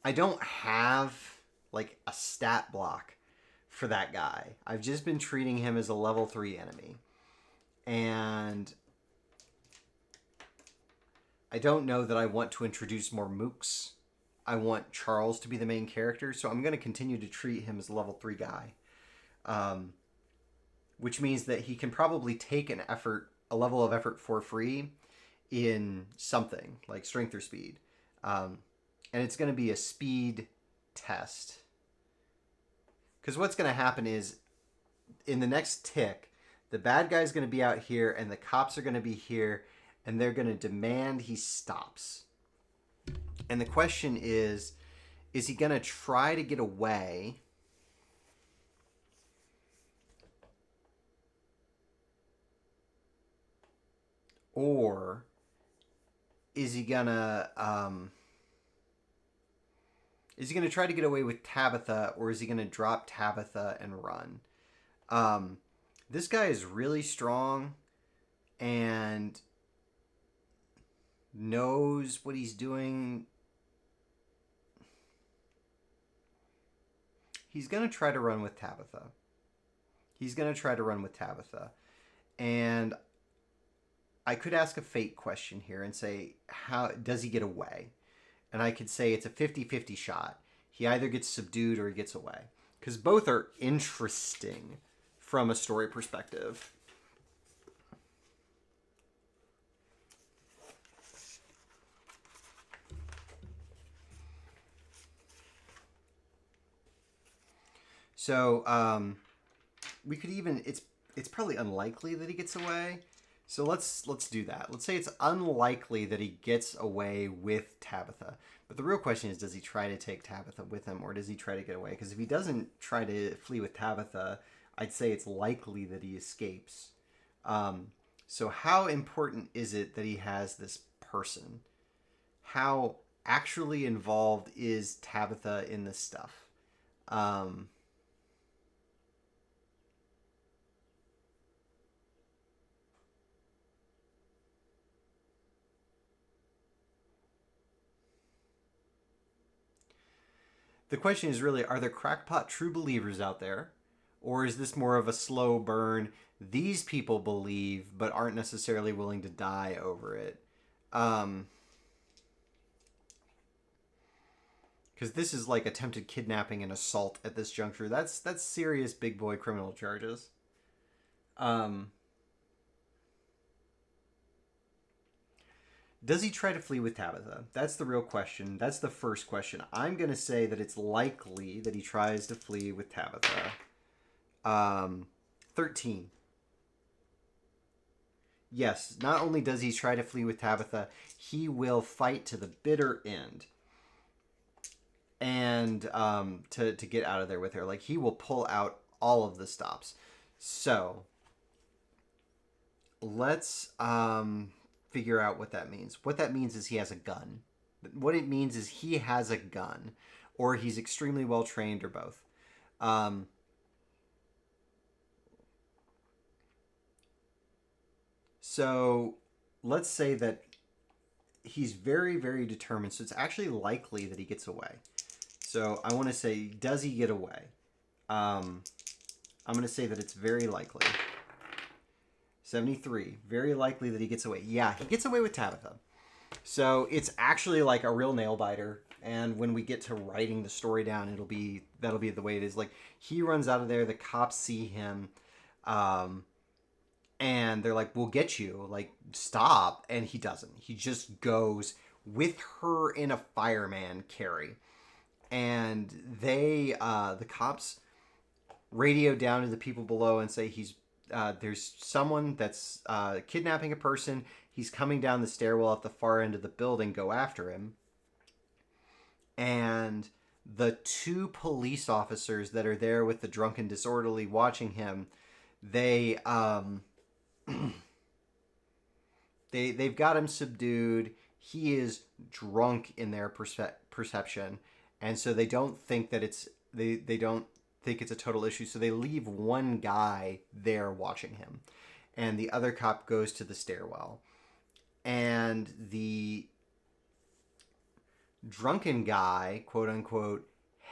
A: I don't have like a stat block for that guy. I've just been treating him as a level 3 enemy. And I don't know that I want to introduce more mooks. I want Charles to be the main character, so I'm going to continue to treat him as a level 3 guy. Which means that he can probably take a level of effort for free in something, like strength or speed. And it's going to be a speed test. Because what's going to happen is, in the next tick, the bad guy's going to be out here, and the cops are going to be here, and they're going to demand he stops. And the question is he going to try to get away? Or is he going to try to get away with Tabitha, or is he going to drop Tabitha and run? This guy is really strong and knows what he's doing. He's going to try to run with Tabitha. And I could ask a fate question here and say, how does he get away? And I could say it's a 50-50 shot. He either gets subdued or he gets away. Because both are interesting from a story perspective. So we could even, it's probably unlikely that he gets away. So let's do that. Let's say it's unlikely that he gets away with Tabitha. But the real question is, does he try to take Tabitha with him, or does he try to get away? Because if he doesn't try to flee with Tabitha, I'd say it's likely that he escapes. So how important is it that he has this person? How actually involved is Tabitha in this stuff? The question is really, are there crackpot true believers out there? Or is this more of a slow burn? These people believe, but aren't necessarily willing to die over it. Because this is like attempted kidnapping and assault at this juncture. That's serious big boy criminal charges. Does he try to flee with Tabitha? That's the real question. That's the first question. I'm going to say that it's likely that he tries to flee with Tabitha. 13. Yes, not only does he try to flee with Tabitha, he will fight to the bitter end. And to get out of there with her. Like, he will pull out all of the stops. So, let's figure out what that means. What that means is he has a gun. What it means is he has a gun, or he's extremely well trained, or both. So let's say that he's very, very determined. So it's actually likely that he gets away. So I want to say, does he get away? I'm going to say that it's very likely. 73. Very likely that he gets away. Yeah, he gets away with Tabitha. So it's actually like a real nail biter. And when we get to writing the story down, that'll be the way it is. Like, he runs out of there. The cops see him. and they're like, we'll get you, like, stop. And he doesn't. He just goes with her in a fireman carry. And the cops radio down to the people below and say there's someone that's kidnapping a person. He's coming down the stairwell at the far end of the building. Go after him. And the two police officers that are there with the drunken disorderly watching him, they've got him subdued. He is drunk in their perception, and so they don't think that they don't think it's a total issue. So they leave one guy there watching him, and the other cop goes to the stairwell, and the drunken guy, quote unquote,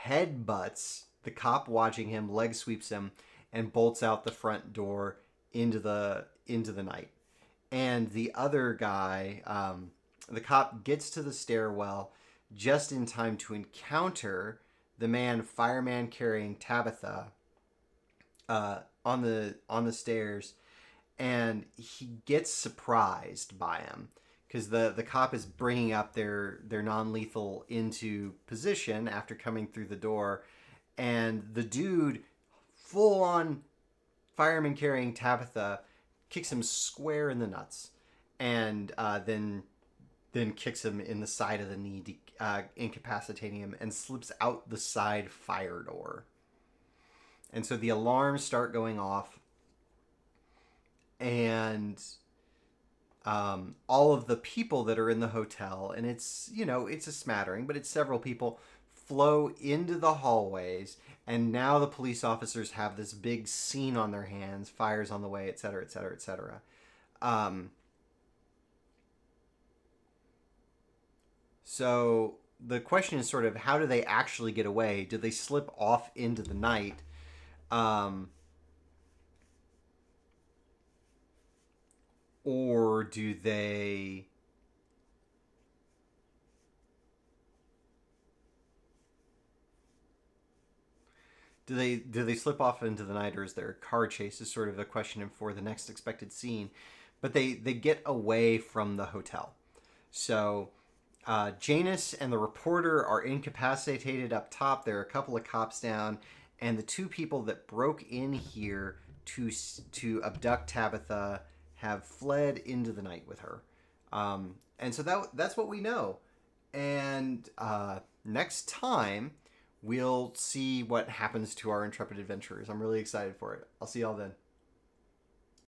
A: headbutts the cop watching him, leg sweeps him, and bolts out the front door into the night. And the other guy, the cop, gets to the stairwell just in time to encounter the fireman carrying Tabitha on the stairs, and he gets surprised by him because the cop is bringing up their non-lethal into position after coming through the door, and the dude, full on fireman carrying Tabitha, kicks him square in the nuts, and then kicks him in the side of the knee, incapacitating him, and slips out the side fire door. And so the alarms start going off, and all of the people that are in the hotel, and it's a smattering, but it's several people, flow into the hallways, and now the police officers have this big scene on their hands, fires on the way, etc., etc., etc. So the question is sort of, how do they actually get away? Do they slip off into the night? Or do they slip off into the night, or is there a car chase? Is sort of a question for the next expected scene. But they get away from the hotel. So Janus and the reporter are incapacitated up top. There are a couple of cops down, and the two people that broke in here to abduct Tabitha have fled into the night with her. And so that's what we know. And next time, we'll see what happens to our intrepid adventurers. I'm really excited for it. I'll see y'all then.